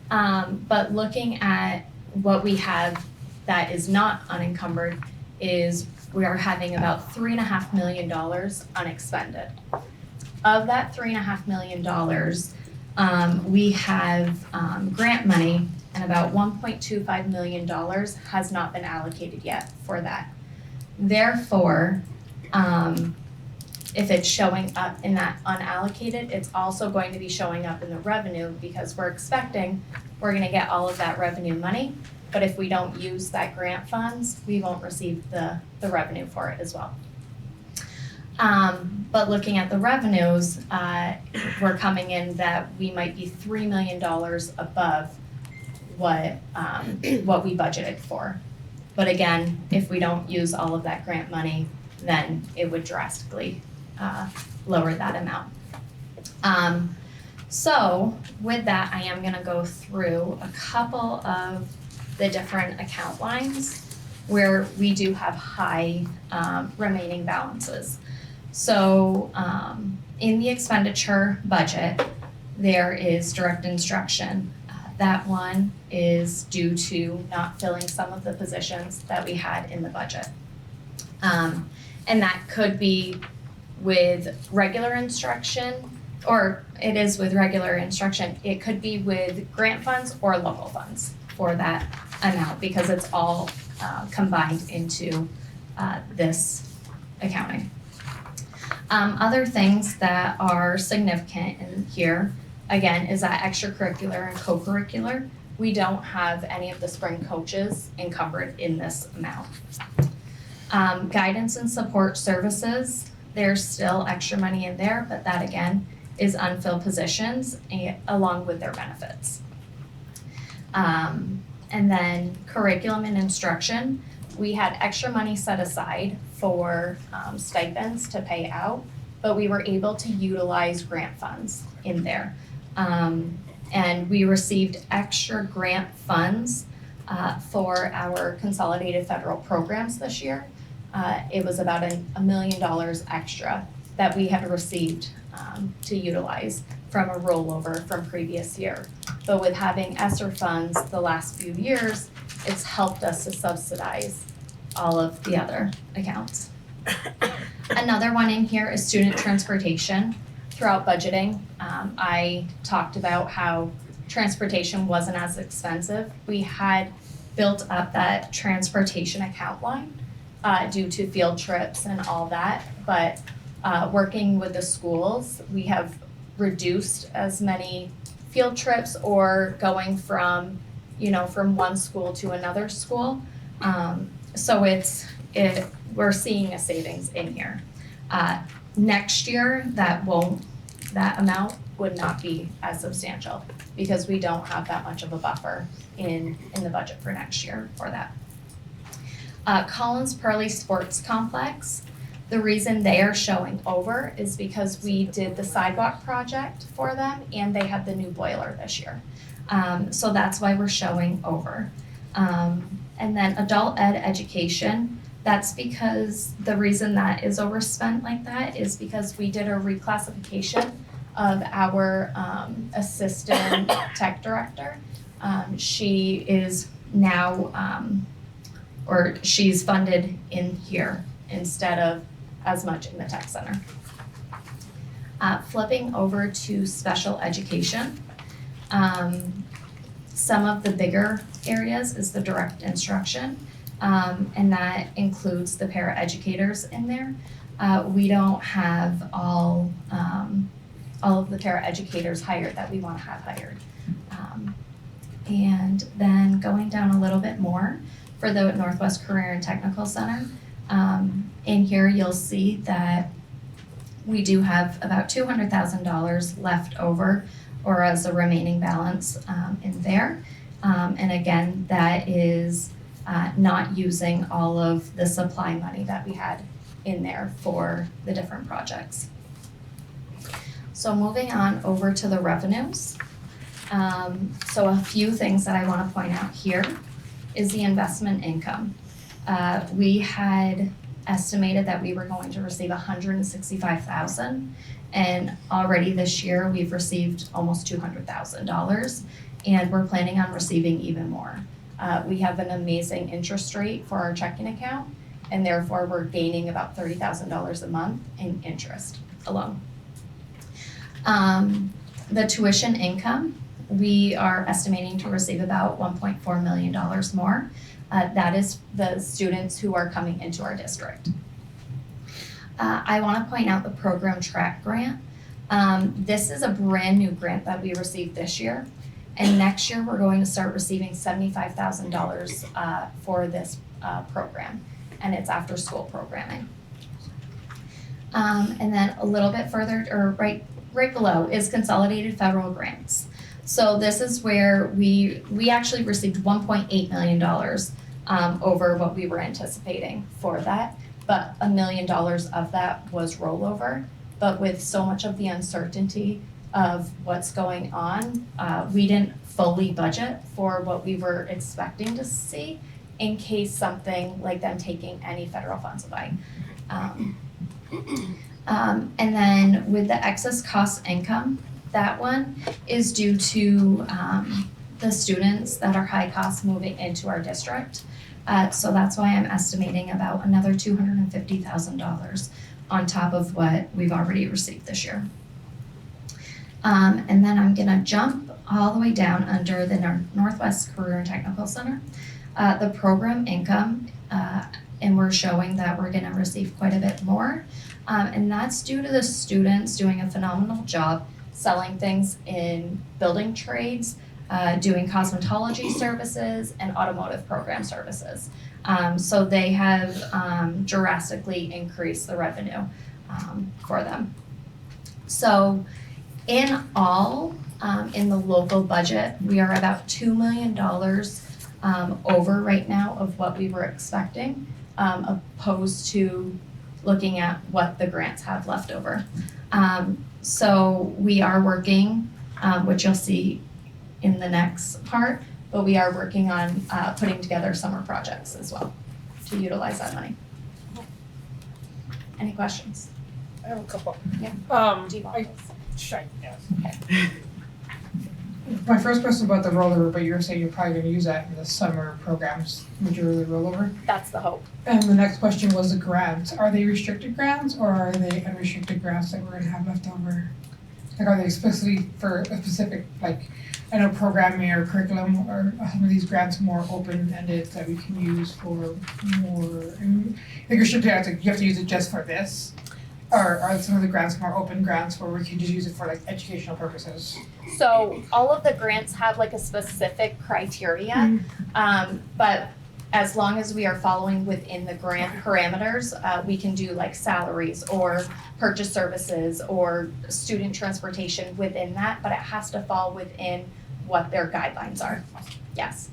But looking at what we have that is not unencumbered is we are having about $3.5 million unexpended. Of that $3.5 million, we have grant money, and about $1.25 million has not been allocated yet for that. Therefore, if it's showing up in that unallocated, it's also going to be showing up in the revenue because we're expecting we're gonna get all of that revenue money, but if we don't use that grant funds, we won't receive the revenue for it as well. But looking at the revenues, we're coming in that we might be $3 million above what we budgeted for. But again, if we don't use all of that grant money, then it would drastically lower that amount. So with that, I am gonna go through a couple of the different account lines where we do have high remaining balances. So in the expenditure budget, there is direct instruction. That one is due to not filling some of the positions that we had in the budget. And that could be with regular instruction, or it is with regular instruction. It could be with grant funds or local funds for that amount because it's all combined into this accounting. Other things that are significant in here again, is that extracurricular and co-curricular. We don't have any of the spring coaches encumbered in this amount. Guidance and support services, there's still extra money in there, but that again is unfilled positions along with their benefits. And then curriculum and instruction, we had extra money set aside for stipends to pay out, but we were able to utilize grant funds in there. And we received extra grant funds for our consolidated federal programs this year. It was about $1 million extra that we had received to utilize from a rollover from previous year. But with having ESSER funds the last few years, it's helped us to subsidize all of the other accounts. Another one in here is student transportation. Throughout budgeting, I talked about how transportation wasn't as expensive. We had built up that transportation account line due to field trips and all that, but working with the schools, we have reduced as many field trips or going from, from one school to another school. So we're seeing a savings in here. Next year, that amount would not be as substantial because we don't have that much of a buffer in the budget for next year for that. Collins Pearly Sports Complex, the reason they are showing over is because we did the sidewalk project for them and they had the new boiler this year. So that's why we're showing over. And then adult ed education, that's because the reason that is overspent like that is because we did a reclassification of our assistant tech director. She is now, or she's funded in here instead of as much in the tech center. Flipping over to special education, some of the bigger areas is the direct instruction, and that includes the paraeducators in there. We don't have all of the paraeducators hired that we want to have hired. And then going down a little bit more for the Northwest Career and Technical Center, in here you'll see that we do have about $200,000 left over or as a remaining balance in there. And again, that is not using all of the supply money that we had in there for the different projects. So moving on over to the revenues. So a few things that I want to point out here is the investment income. We had estimated that we were going to receive $165,000, and already this year we've received almost $200,000, and we're planning on receiving even more. We have an amazing interest rate for our checking account, and therefore we're gaining about $30,000 a month in interest alone. The tuition income, we are estimating to receive about $1.4 million more. That is the students who are coming into our district. I want to point out the program track grant. This is a brand new grant that we received this year. And next year, we're going to start receiving $75,000 for this program. And it's after school programming. And then a little bit further, or right below, is consolidated federal grants. So this is where we actually received $1.8 million over what we were anticipating for that, but $1 million of that was rollover. But with so much of the uncertainty of what's going on, we didn't fully budget for what we were expecting to see in case something like them taking any federal funds away. And then with the excess cost income, that one is due to the students that are high cost moving into our district. So that's why I'm estimating about another $250,000 on top of what we've already received this year. And then I'm gonna jump all the way down under the Northwest Career and Technical Center. The program income, and we're showing that we're gonna receive quite a bit more. And that's due to the students doing a phenomenal job selling things in building trades, doing cosmetology services, and automotive program services. So they have drastically increased the revenue for them. So in all, in the local budget, we are about $2 million over right now of what we were expecting, opposed to looking at what the grants have left over. So we are working, which you'll see in the next part, but we are working on putting together summer projects as well to utilize that money. Any questions? I have a couple. Yeah. Do you want this? Sure, yes. Okay. My first question about the rollover, but you're saying you're probably gonna use that in the summer programs, majority rollover? That's the hope. And the next question was the grants. Are they restricted grants or are they unrestricted grants that we're gonna have left over? Like, are they specifically for a specific, like, I know programming or curriculum, or are some of these grants more open-ended that we can use for more, like restricted grants, like you have to use it just for this? Or are some of the grants more open grants where we can just use it for like educational purposes? So all of the grants have like a specific criteria, but as long as we are following within the grant parameters, we can do like salaries or purchase services or student transportation within that, but it has to fall within what their guidelines are. Yes.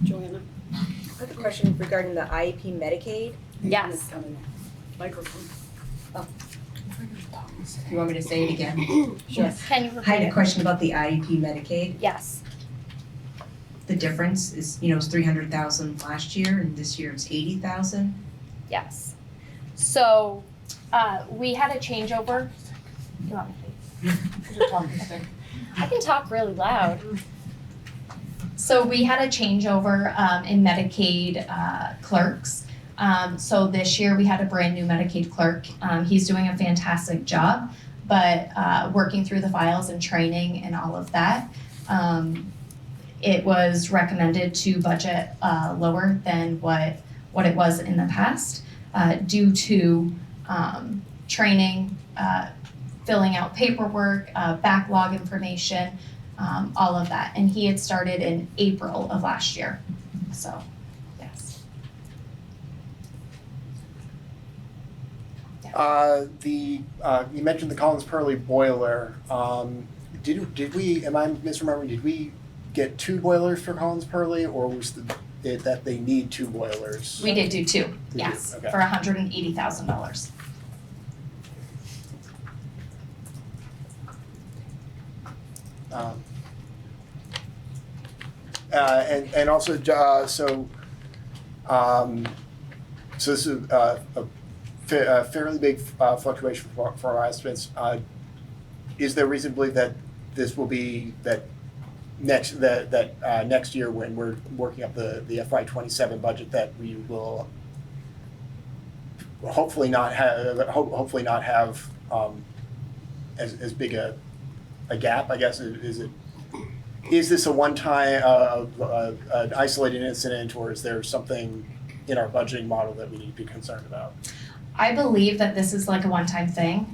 Joanna? I have a question regarding the IEP Medicaid. Yes. Microphone. You want me to say it again? Sure. Can you I repeat had a it? question about the IEP Medicaid. Yes. The difference is, it was 300,000 last year and this year it's 80,000. Yes. So we had a changeover. You want me to? I can talk really loud. So we had a changeover in Medicaid clerks. So this year we had a brand new Medicaid clerk. He's doing a fantastic job, but working through the files and training and all of that, it was recommended to budget lower than what it was in the past due to training, filling out paperwork, backlog information, all of that. And he had started in April of last year. So, yes. You mentioned the Collins Purley boiler. Did we, am I misremembering, did we get 2 boilers for Collins Purley, or was it that they need 2 boilers? We did do 2, We yes, did, okay. for $180,000. And also, so this is a fairly big fluctuation for our estimates. Is there reason to believe that this will be next year when we're working up the FY27 budget that we will hopefully not have as big a gap, I guess? Is this a one-time an isolated incident, or is there something in our budgeting model that we need to be concerned about? I believe that this is like a one-time thing.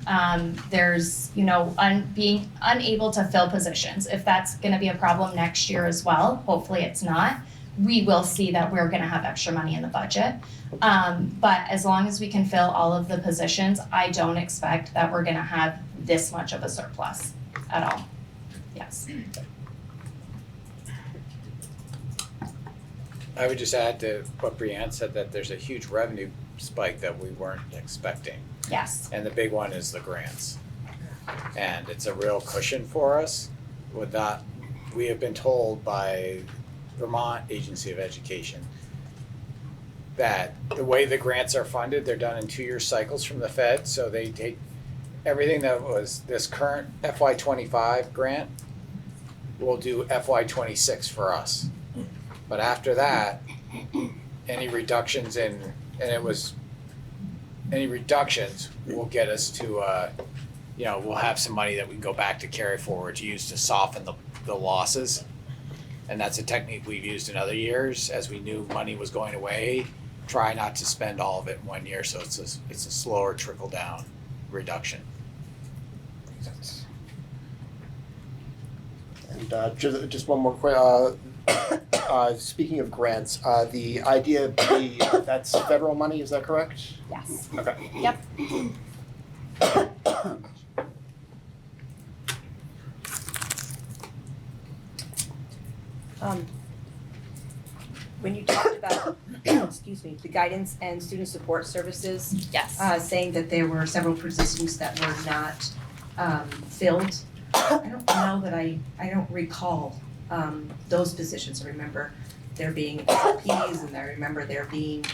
There's, being unable to fill positions. If that's gonna be a problem next year as well, hopefully it's not, we will see that we're gonna have extra money in the budget. But as long as we can fill all of the positions, I don't expect that we're gonna have this much of a surplus at all. Yes. I would just add to what Brianne said, that there's a huge revenue spike that we weren't expecting. Yes. And the big one is the grants. And it's a real cushion for us. With that, we have been told by Vermont Agency of Education that the way the grants are funded, they're done in 2-year cycles from the Fed. So they take everything that was this current FY25 grant, will do FY26 for us. But after that, any reductions will get us to, we'll have some money that we can go back to carry forward to use to soften the losses. And that's a technique we've used in other years as we knew money was going away. Try not to spend all of it in 1 year, so it's a slower trickle down reduction. And just one more speaking of grants, the idea B, that's federal money, is that correct? Yes. Okay. Yep. When you talked about, excuse me, the guidance and student support services, Yes. saying that there were several positions that were not filled, I don't know that I don't recall those positions. I remember there being SLPs, and I remember there being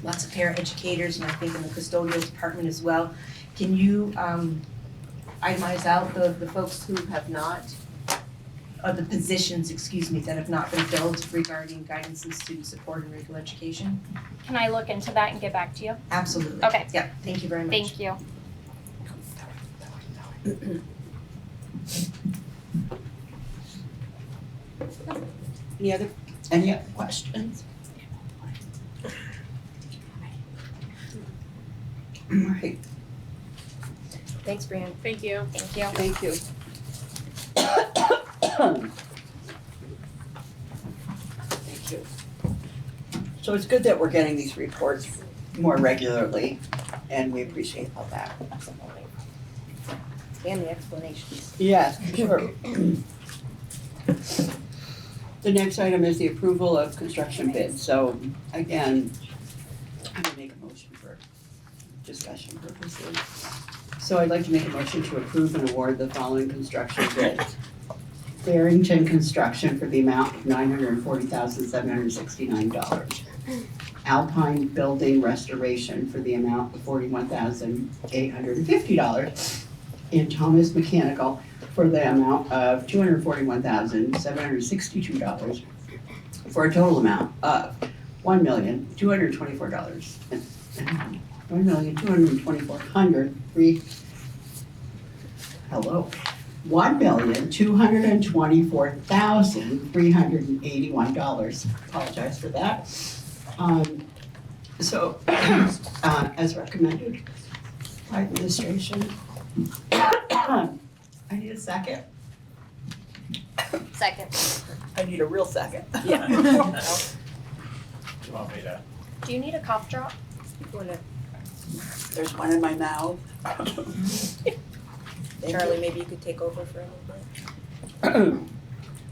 lots of paraeducators, and I think in the custodial department as well. Can you itemize out the folks who have not, or the positions, excuse me, that have not been filled regarding guidance and student support and regular education? Can I look into that and get back to you? Absolutely. Okay. Yeah, thank you very much. Thank you. Any other questions? All right, Thanks, Brianne. Thank you. Thank you. thank you. Thank you. So it's good that we're getting these reports more regularly, and we appreciate all that. And the explanations. Yes, sure. The next item is the approval of construction bids. So again, I'm gonna make a motion for discussion purposes. So I'd like to make a motion to approve and award the following construction bids. Barrington Construction for the amount of $940,769. Alpine Building Restoration for the amount of $41,850. And Thomas Mechanical for the amount of $241,762 for a total amount of $1,224,000. $1,224,381. Apologize for that. So, as recommended by administration. I need a second. Second. I need a real second. Do you want me to? Do you need a cough drop? There's one in my mouth. Charlie, maybe you could take over for a little bit.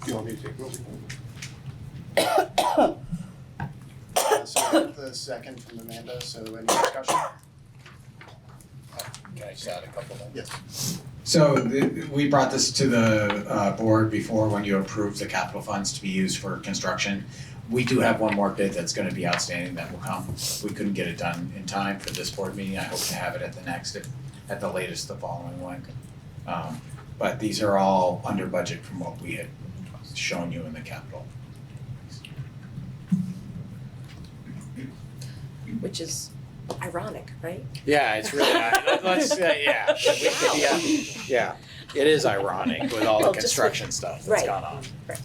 You want me to take over? So I got the second from Amanda, so any discussion? Can I just add a couple then? Yes. So we brought this to the board before when you approved the capital funds to be used for construction. We do have one more bid that's gonna be outstanding that will come. We couldn't get it done in time for this board meeting. I hope to have it at the next, at the latest, the following one. But these are all under budget from what we had shown you in the capital. Which is ironic, right? Yeah, it's really, let's say, yeah, yeah, it is ironic with all the Well, just construction stuff that's right. gone on. Right.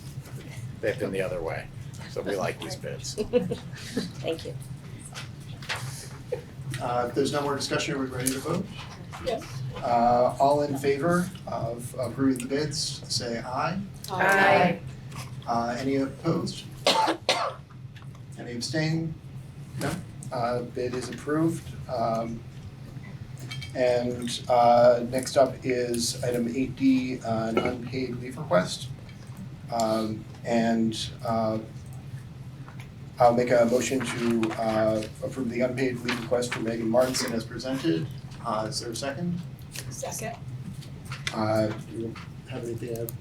They've been the other way, so we like these bids. Thank you. If there's no more discussion, are we ready to vote? Yes. All in favor of approving the bids, say aye. Aye. Any opposed? Any abstain? No? Bid is approved. And next up is item 8D, an unpaid leave request. I'll make a motion to approve the unpaid leave request for Megan Martinson as presented. Is there a second? Second. Do you have anything to add?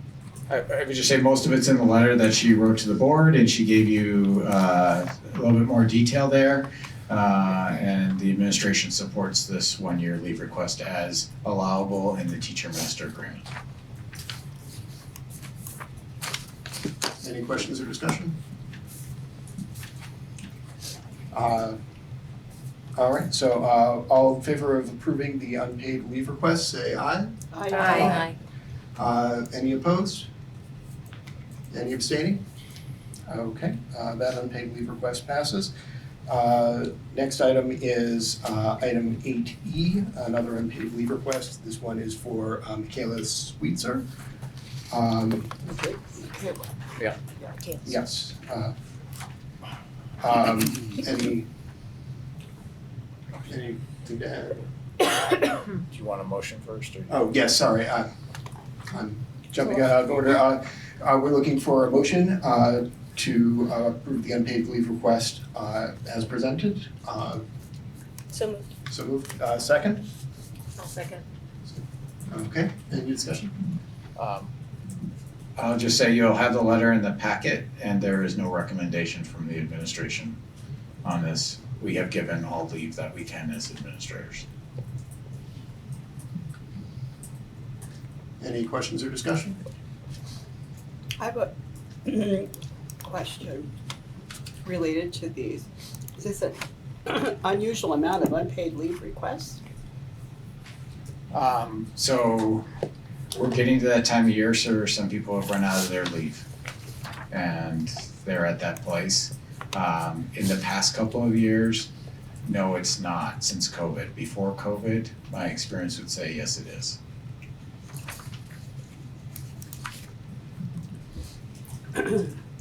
I would just say most of it's in the letter that she wrote to the board, and she gave you a little bit more detail there. And the administration supports this one-year leave request as allowable in the teacher master agreement. Any questions or discussion? All right, so all in favor of approving the unpaid leave request, say aye. Aye. Any opposed? Any abstaining? Okay, that unpaid leave request passes. Next item is item 8E, another unpaid leave request. This one is for Michaela Sweetser. Yeah. Yes. Anything to add? Do you want a motion first or? Oh, yes, sorry, I'm jumping out of order. We're looking for a motion to approve the unpaid leave request as presented. So moved. So moved. Second? I'll second. Okay, any discussion? I'll just say you'll have the letter in the packet, and there is no recommendation from the administration on this. We have given all leave that we can as administrators. Any questions or discussion? I have a question related to these. Is this an unusual amount of unpaid leave requests? So we're getting to that time of year, so some people have run out of their leave. And they're at that place. In the past couple of years, no, it's not since COVID. Before COVID, my experience would say yes, it is.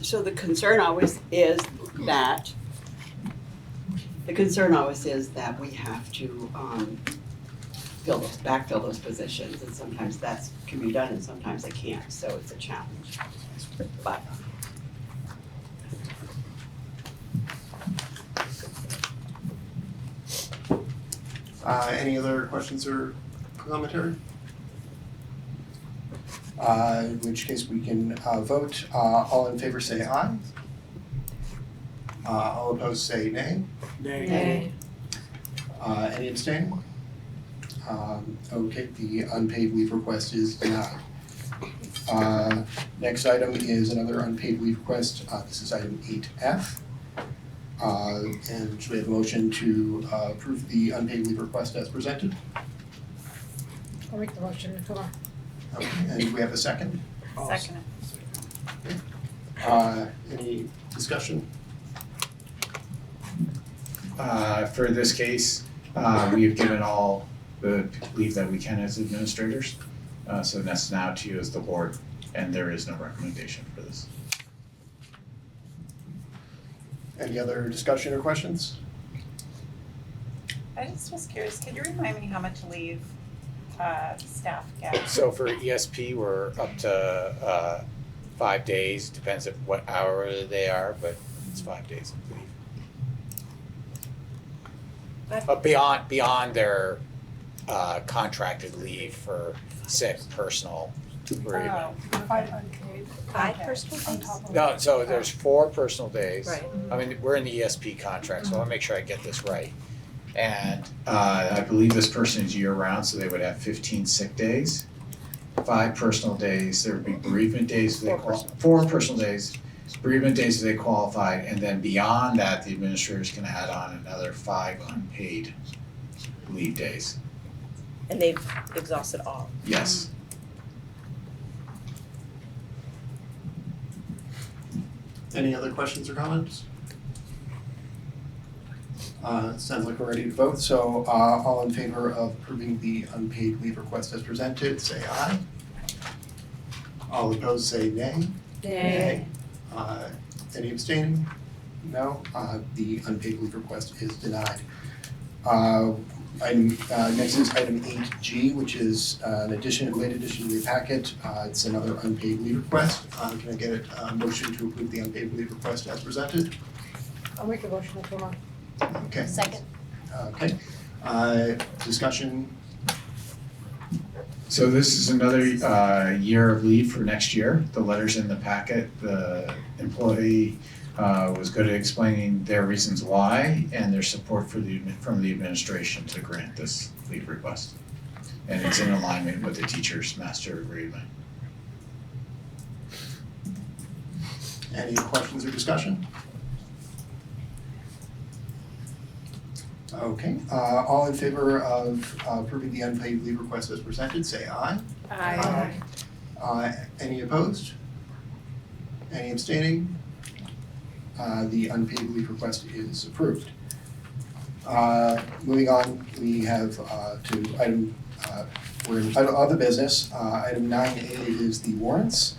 So the concern always is that we have to backfill those positions, and sometimes that can be done and sometimes it can't, so it's a challenge. But Any other questions or commentary? In which case we can vote. All in favor say aye. All opposed say nay. Nay. Any abstaining? Okay, the unpaid leave request is denied. Next item is another unpaid leave request. This is item 8F. And should we have a motion to approve the unpaid leave request as presented? I'll make the motion, come on. Okay, and do we have a second? Second. Any discussion? For this case, we have given all the leave that we can as administrators. So that's now to you as the board, and there is no recommendation for this. Any other discussion or questions? I just was curious, could you remind me how much leave staff get? So for ESP, we're up to 5 days, depends on what hour they are, but it's 5 days of leave. But beyond their contracted leave for sick, personal, bereavement. 5 unpaid. 5 personal days? No, so there's 4 personal days. Right. I mean, we're in the ESP contract, so I wanna make sure I get this right. And I believe this person is year-round, so they would have 15 sick days, 5 personal days, there would be bereavement days if they qualify, 4 personal days, bereavement days if they qualified, and then beyond that, the administrators can add on another 5 unpaid leave days. And they've exhausted all. Yes. Any other questions or comments? Sounds like we're ready to vote, so all in favor of approving the unpaid leave request as presented, say aye. All opposed say nay. Nay. Any abstaining? No, the unpaid leave request is denied. Next is item 8G, which is late addition to the packet. It's another unpaid leave request. Can I get a motion to approve the unpaid leave request as presented? I'll make the motion, come on. Okay. Second. Okay. Discussion? So this is another year of leave for next year. The letter's in the packet. The employee was good at explaining their reasons why and their support from the administration to grant this leave request. And it's in alignment with the teacher's master agreement. Any questions or discussion? Okay, all in favor of approving the unpaid leave request as presented, say aye. Aye. Any opposed? Any abstaining? The unpaid leave request is approved. Moving on, we have to item, we're in item other business. Item 9A is the warrants.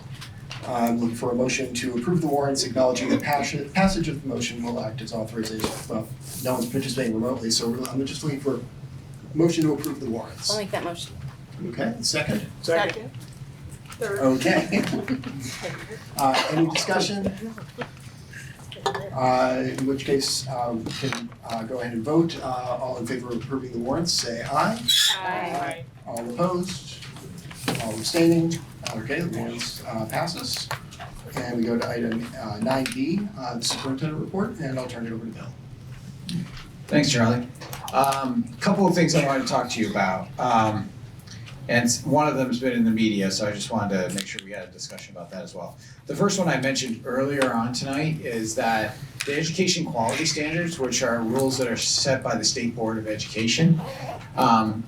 I'm looking for a motion to approve the warrants, acknowledging that passage of the motion will act as authorization. Well, no one's participating remotely, so I'm just looking for a motion to approve the warrants. I'll make that motion. Okay, second? Second. Third. Okay. Any discussion? In which case, we can go ahead and vote. All in favor of approving the warrants, say aye. Aye. All opposed? All abstaining? Okay, the warrants passes. And we go to item 9B, the superintendent report, and I'll turn it over to Bill. Thanks, Charlie. Couple of things I wanted to talk to you about. And one of them has been in the media, so I just wanted to make sure we had a discussion about that as well. The first one I mentioned earlier on tonight is that the education quality standards, which are rules that are set by the State Board of Education,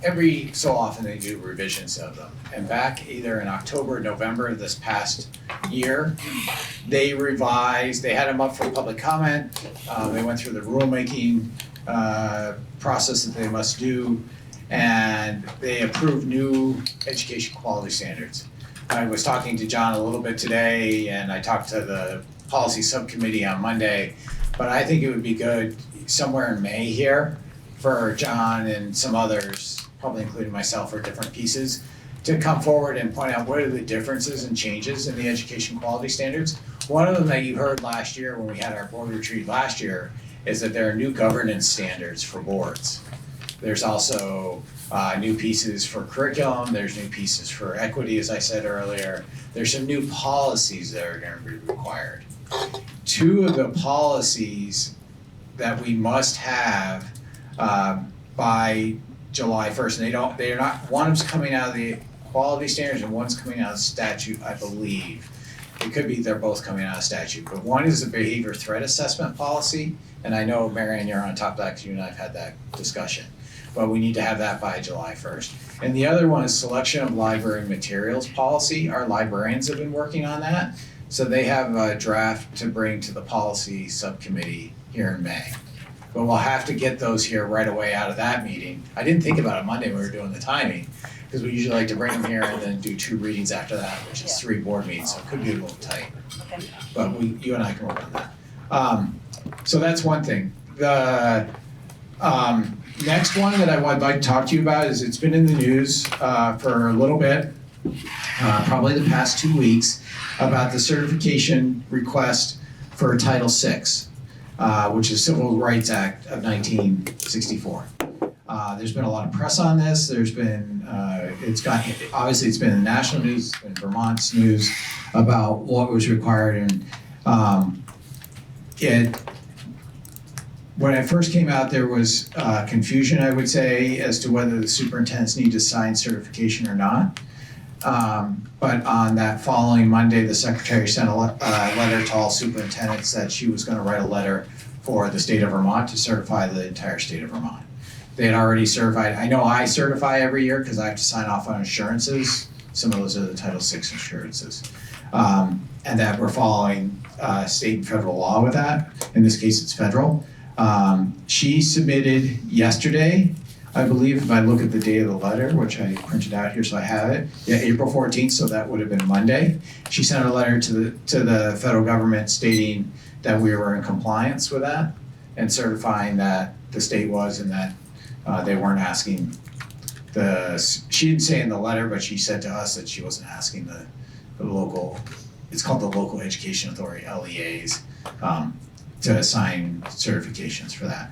every so often they do revisions of them. And back either in October or November of this past year, they revised, they had them up for public comment, they went through the rulemaking process that they must do, and they approved new education quality standards. I was talking to John a little bit today, and I talked to the policy subcommittee on Monday, but I think it would be good somewhere in May here for John and some others, probably including myself for different pieces, to come forward and point out what are the differences and changes in the education quality standards. One of them that you heard last year when we had our board retreat last year is that there are new governance standards for boards. There's also new pieces for curriculum, there's new pieces for equity, as I said earlier. There's some new policies that are gonna be required. Two of the policies that we must have by July 1st, and they're not, one's coming out of the quality standards and one's coming out of statute, I believe. It could be they're both coming out of statute, but one is the behavior threat assessment policy, and I know, Marianne, you're on top of that because you and I have had that discussion. But we need to have that by July 1st. And the other one is selection of library materials policy. Our librarians have been working on that. So they have a draft to bring to the policy subcommittee here in May. But we'll have to get those here right away out of that meeting. I didn't think about it Monday when we were doing the timing, because we usually like to bring them here and then do 2 readings after that, which is 3 board meetings, so it could be a little tight. Okay. But you and I can work on that. So that's one thing. The next one that I would like to talk to you about is it's been in the news for a little bit, probably the past 2 weeks, about the certification request for Title VI, which is Civil Rights Act of 1964. There's been a lot of press on this. There's been, obviously it's been in the national news, it's been Vermont's news about what was required, and when it first came out, there was confusion, I would say, as to whether the superintendents need to sign certification or not. But on that following Monday, the secretary sent a letter to all superintendents that she was going to write a letter for the state of Vermont to certify the entire state of Vermont. They had already certified. I know I certify every year because I have to sign off on insurances. Some of those are the Title VI insurances. And that we're following state and federal law with that. In this case, it's federal. She submitted yesterday, I believe, if I look at the date of the letter, which I printed out here so I have it, April 14th, so that would have been Monday. She sent a letter to the federal government stating that we were in compliance with that and certifying that the state was and that they weren't asking she didn't say in the letter, but she said to us that she wasn't asking the local, it's called the Local Education Authority, LEAs, to assign certifications for that.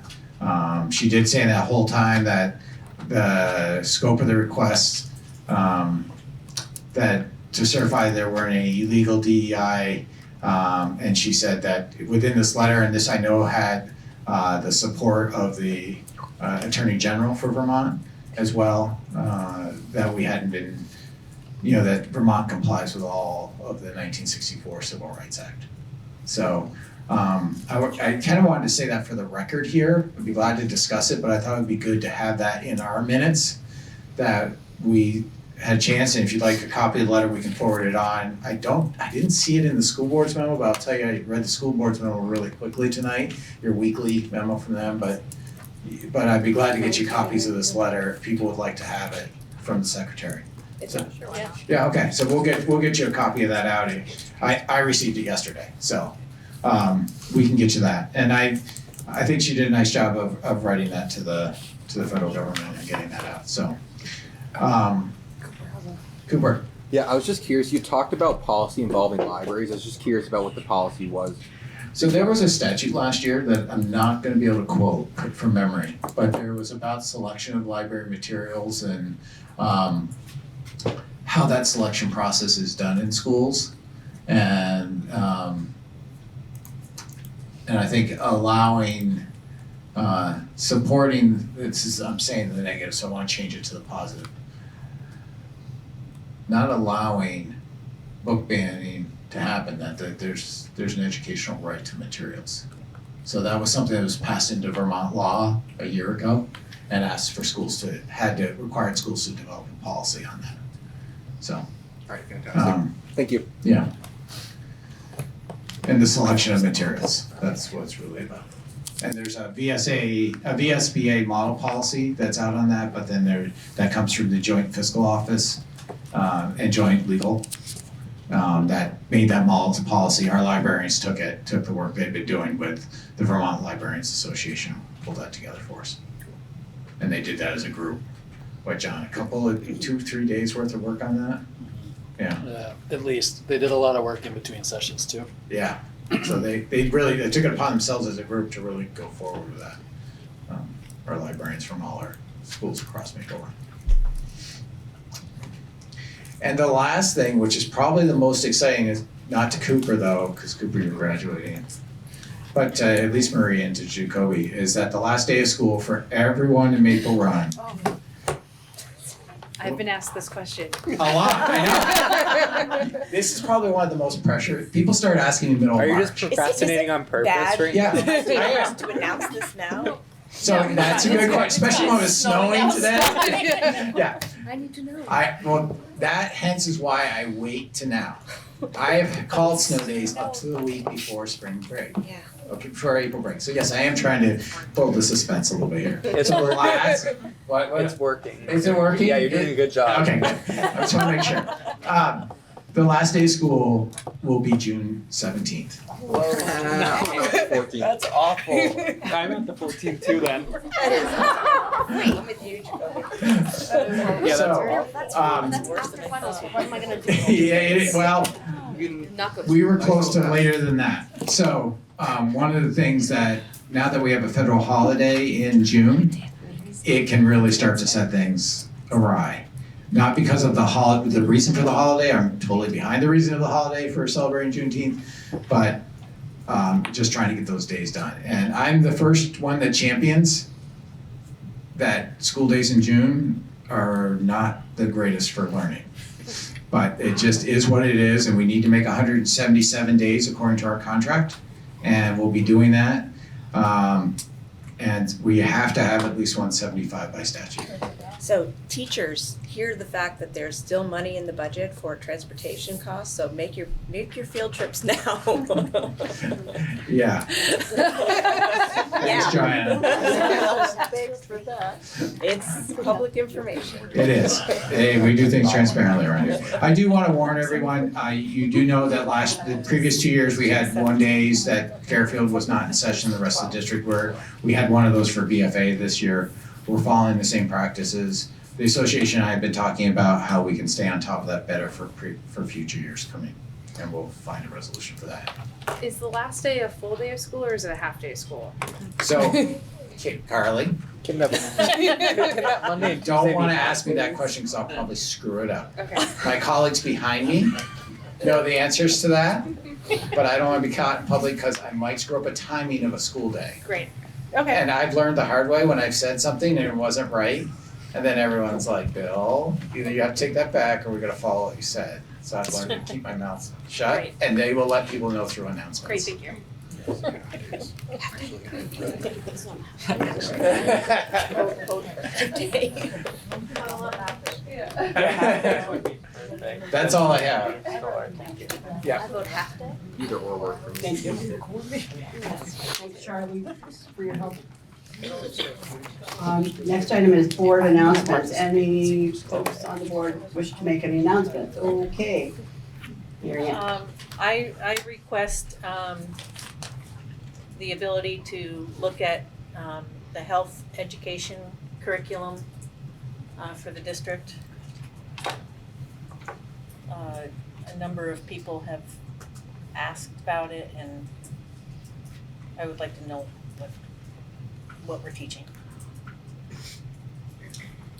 She did say that whole time that the scope of the request, that to certify there weren't any illegal DEI, and she said that within this letter, and this I know had the support of the Attorney General for Vermont as well, that we hadn't been, that Vermont complies with all of the 1964 Civil Rights Act. So I kind of wanted to say that for the record here. I'd be glad to discuss it, but I thought it would be good to have that in our minutes, that we had a chance, and if you'd like a copy of the letter, we can forward it on. I didn't see it in the school board's memo, but I'll tell you, I read the school board's memo really quickly tonight, your weekly memo from them, but I'd be glad to get you copies of this letter if people would like to have it from the secretary. So, yeah, okay, so we'll get you a copy of that out. I received it yesterday, so we can get you that. And I think she did a nice job of writing that to the federal government and getting that out, so. Cooper. Yeah, I was just curious, you talked about policy involving libraries. I was just curious about what the policy was. So there was a statute last year that I'm not gonna be able to quote from memory, but there was about selection of library materials and how that selection process is done in schools. And I think allowing, supporting, I'm saying the negative, so I wanna change it to the positive. Not allowing book banning to happen, that there's an educational right to materials. So that was something that was passed into Vermont law a year ago and required schools to develop a policy on that. So. All right, fantastic. Thank you. Yeah. And the selection of materials, that's what it's really about. And there's a VSBA model policy that's out on that, but then that comes from the Joint Fiscal Office and Joint Legal that made that model to policy. Our librarians took the work they've been doing with the Vermont Librarians Association, pulled that together for us. And they did that as a group. What, John, a couple of 2-3 days worth of work on that? Yeah. At least. They did a lot of work in between sessions too. Yeah. So they took it upon themselves as a group to really go forward with that. Our librarians from all our schools across Maple. And the last thing, which is probably the most exciting, is not to Cooper though, because Cooper, you're graduating, but at least Marie and to Jacoby, is that the last day of school for everyone in Maple Run. I've been asked this question. A lot, I know. This is probably one of the most pressure. People start asking in the middle of March. Are you just procrastinating on purpose right now? Yeah. To announce this now? So that's a good question, especially when it's snowing today. Yeah. I need to know. Well, that hence is why I wait to now. I have called snow days up to the week before spring break. Yeah. Okay, before April break. So yes, I am trying to build the suspense a little bit here. It's working. What? It's working. Is it working? Yeah, you're doing a good job. Okay, good. I just want to make sure. The last day of school will be June 17th. Whoa. 14th. That's awful. I'm at the 14th too then. That is. I'm with you, Jacoby. Yeah, That's after finals. So what am I gonna do? Yeah, we were close to later than that. So one of the things that, now that we have a federal holiday in June, it can really start to set things awry. Not because of the reason for the holiday, I'm totally behind the reason of the holiday for celebrating Juneteenth, but just trying to get those days done. And I'm the first one that champions that school days in June are not the greatest for learning. But it just is what it is, and we need to make 177 days according to our contract, and we'll be doing that. And we have to have at least 175 by statute. So teachers hear the fact that there's still money in the budget for transportation costs, so make your field trips now. Yeah. Thanks, Joanna. Thanks for that. It's public information. It is. Hey, we do things transparently around here. I do want to warn everyone, you do know that the previous 2 years, we had 1 days that Fairfield was not in session, the rest of the district were. We had one of those for BFA this year. We're following the same practices. The association and I have been talking about how we can stay on top of that better for future years coming, and we'll find a resolution for that. Is the last day a full day of school or is it a half day of school? So, Carly, Can that Monday and don't Tuesday want to be ask me that question because I'll probably screw it up. Okay. My colleagues behind me know the answers to that, but I don't want to be caught in public because I might screw up a timing of a school day. Great. Okay. And I've learned the hard way when I've said something and it wasn't right. And then everyone's like, Bill, either you have to take that back or we're gonna follow what you said. So I've learned to keep my mouth shut, Great. and they will let people know through announcements. Great, thank you. That would be perfect. That's all I have. Yeah. I vote half day. Either or work for me. Thank you. Thanks, Charlie, for your help. Next item is board announcements. Any folks on the board wish to make any announcements? Okay. Mary Ann. I request the ability to look at the health education curriculum for the district. A number of people have asked about it, and I would like to know what we're teaching.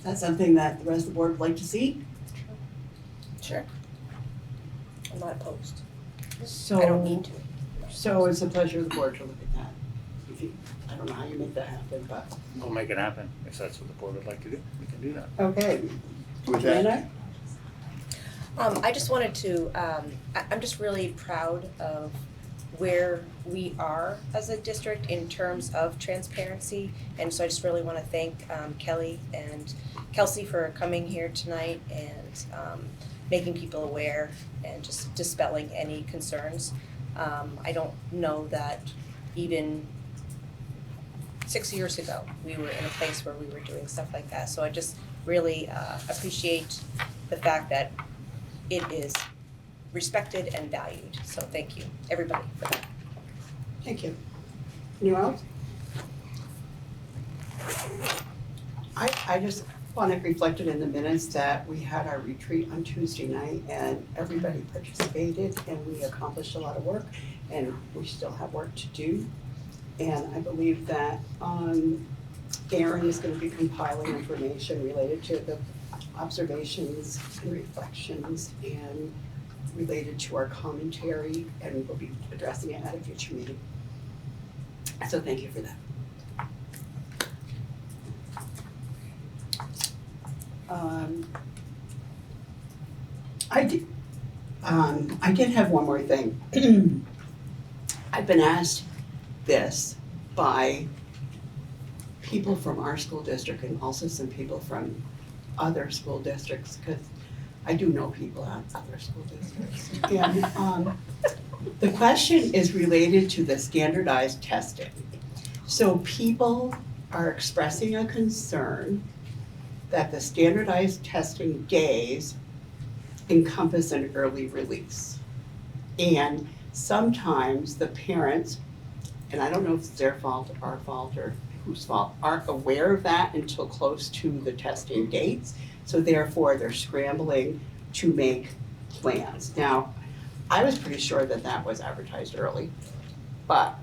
That's something that the rest of the board would like to see? Sure. I'm not opposed. So. I don't need to. So it's a pleasure of the board to look at that. If you, I don't know how you make that happen, but, We'll make it happen, if that's what the board would like to do, we can do that. okay. With that- Joanna? I just wanted to, I'm just really proud of where we are as a district in terms of transparency. And so I just really want to thank Kelly and Kelsey for coming here tonight and making people aware and just dispelling any concerns. I don't know that even 6 years ago, we were in a place where we were doing stuff like that. So I just really appreciate the fact that it is respected and valued. So thank you, everybody, for that. Thank you. Anyone else? I just want it reflected in the minutes that we had our retreat on Tuesday night and everybody participated and we accomplished a lot of work and we still have work to do. And I believe that Aaron is going to be compiling information related to the observations and reflections and related to our commentary, and we'll be addressing it at a future meeting. So thank you for that. I did have one more thing. I've been asked this by people from our school district and also some people from other school districts, because I do know people at other school districts. And the question is related to the standardized testing. So people are expressing a concern that the standardized testing days encompass an early release. And sometimes the parents, and I don't know if it's their fault or our fault or whose fault, aren't aware of that until close to the testing dates. So therefore, they're scrambling to make plans. Now, I was pretty sure that that was advertised early, but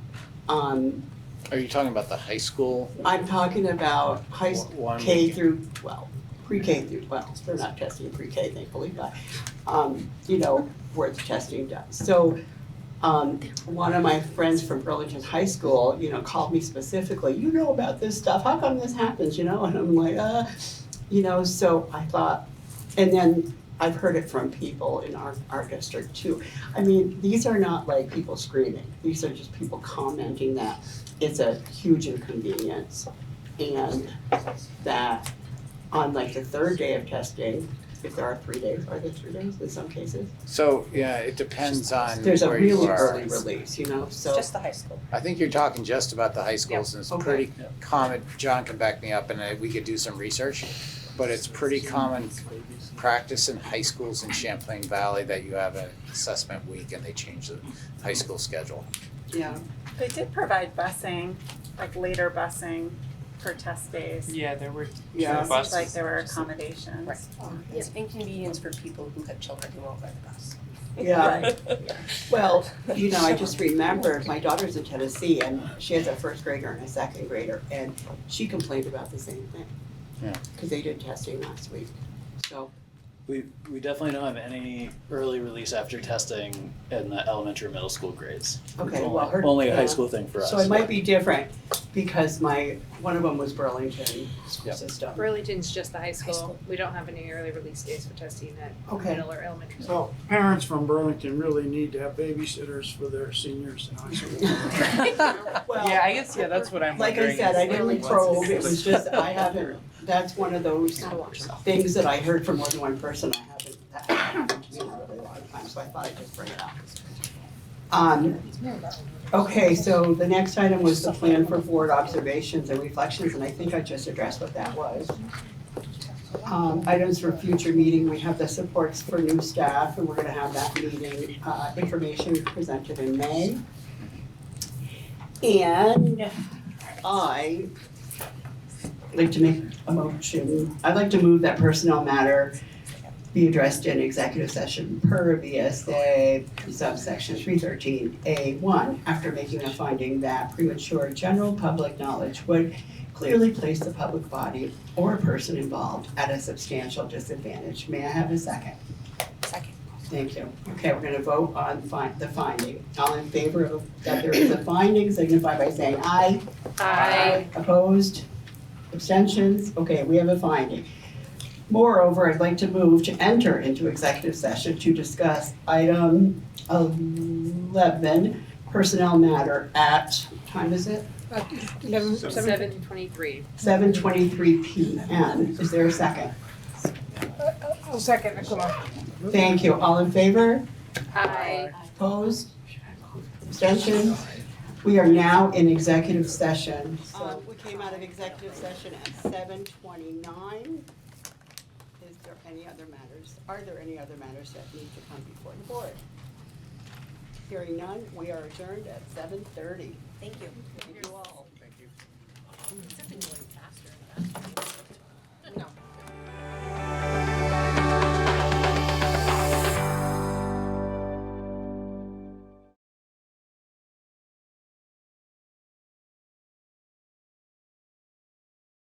Are you talking about the high school? I'm talking about One K weekend. through 12, pre-K through 12. They're not testing pre-K, thankfully, but where the testing does. So one of my friends from Burlington High School, called me specifically, you know about this stuff, how come this happens, And I'm like, so I thought, and then I've heard it from people in our district too. I mean, these are not like people screaming, these are just people commenting that it's a huge inconvenience. And that on like the third day of testing, if there are 3 days, are there 3 days in some cases? So, yeah, it depends on There's a where you really are. early release, so. It's just the high school. I think you're talking just about the high schools, and it's Okay. pretty common, John can back me up, and we could do some research, but it's pretty common practice in high schools in Champlain Valley that you have an assessment week and they change the high school schedule. Yeah. They did provide busing, like later busing for test days. Yeah, there were Yeah. It seems like there were accommodations. Right. It's inconvenience for people who have children who won't ride the bus. Yeah. Well, I just remembered, my daughter's in Tennessee and she has a first grader and a second grader, and she complained about the same thing. Yeah. Because they did testing last week, so. We definitely don't have any early release after testing in the elementary or middle school grades. Okay, It's well, only a high yeah. school thing for us. So it might be different. because one of them was Burlington school Yep. system. Burlington's just the high school. We don't have any early release days for testing at Okay. middle or elementary school. So parents from Burlington really need to have babysitters for their seniors in high school. Yeah, I guess that's what I'm Like I wondering. said, I is, didn't probe, it was just, I haven't, that's one of those things that I heard from more than one person, that hasn't happened to me in a really long time, so I thought I'd just bring it up. Okay, so the next item was the plan for board observations and reflections, and I think I just addressed what that was. Items for future meeting, we have the supports for new staff, and we're gonna have that meeting, information presented in May. And I'd like to make a motion, I'd like to move that personnel matter be addressed in executive session per VSA subsection 313A1 after making a finding that premature general public knowledge would clearly place the public body or person involved at a substantial disadvantage. May I have a second? Second. Thank you. Okay, we're gonna vote on the finding. All in favor of that there is a finding, signify by saying aye. Aye. Opposed? Abstentions? Okay, we have a finding. Moreover, I'd like to move to enter into executive session to discuss item 11, personnel matter at, what time is it? 7:23. 7:23 PM. Is there a second? I'll second, come on. Thank you. All in favor? Aye. Opposed? Abstentions? We are now in executive session. We came out of executive session at 7:29. Is there any other matters? Are there any other matters that need to come before the board? Hearing none, we are adjourned at 7:30. Thank you. Thank you all. It's been going faster.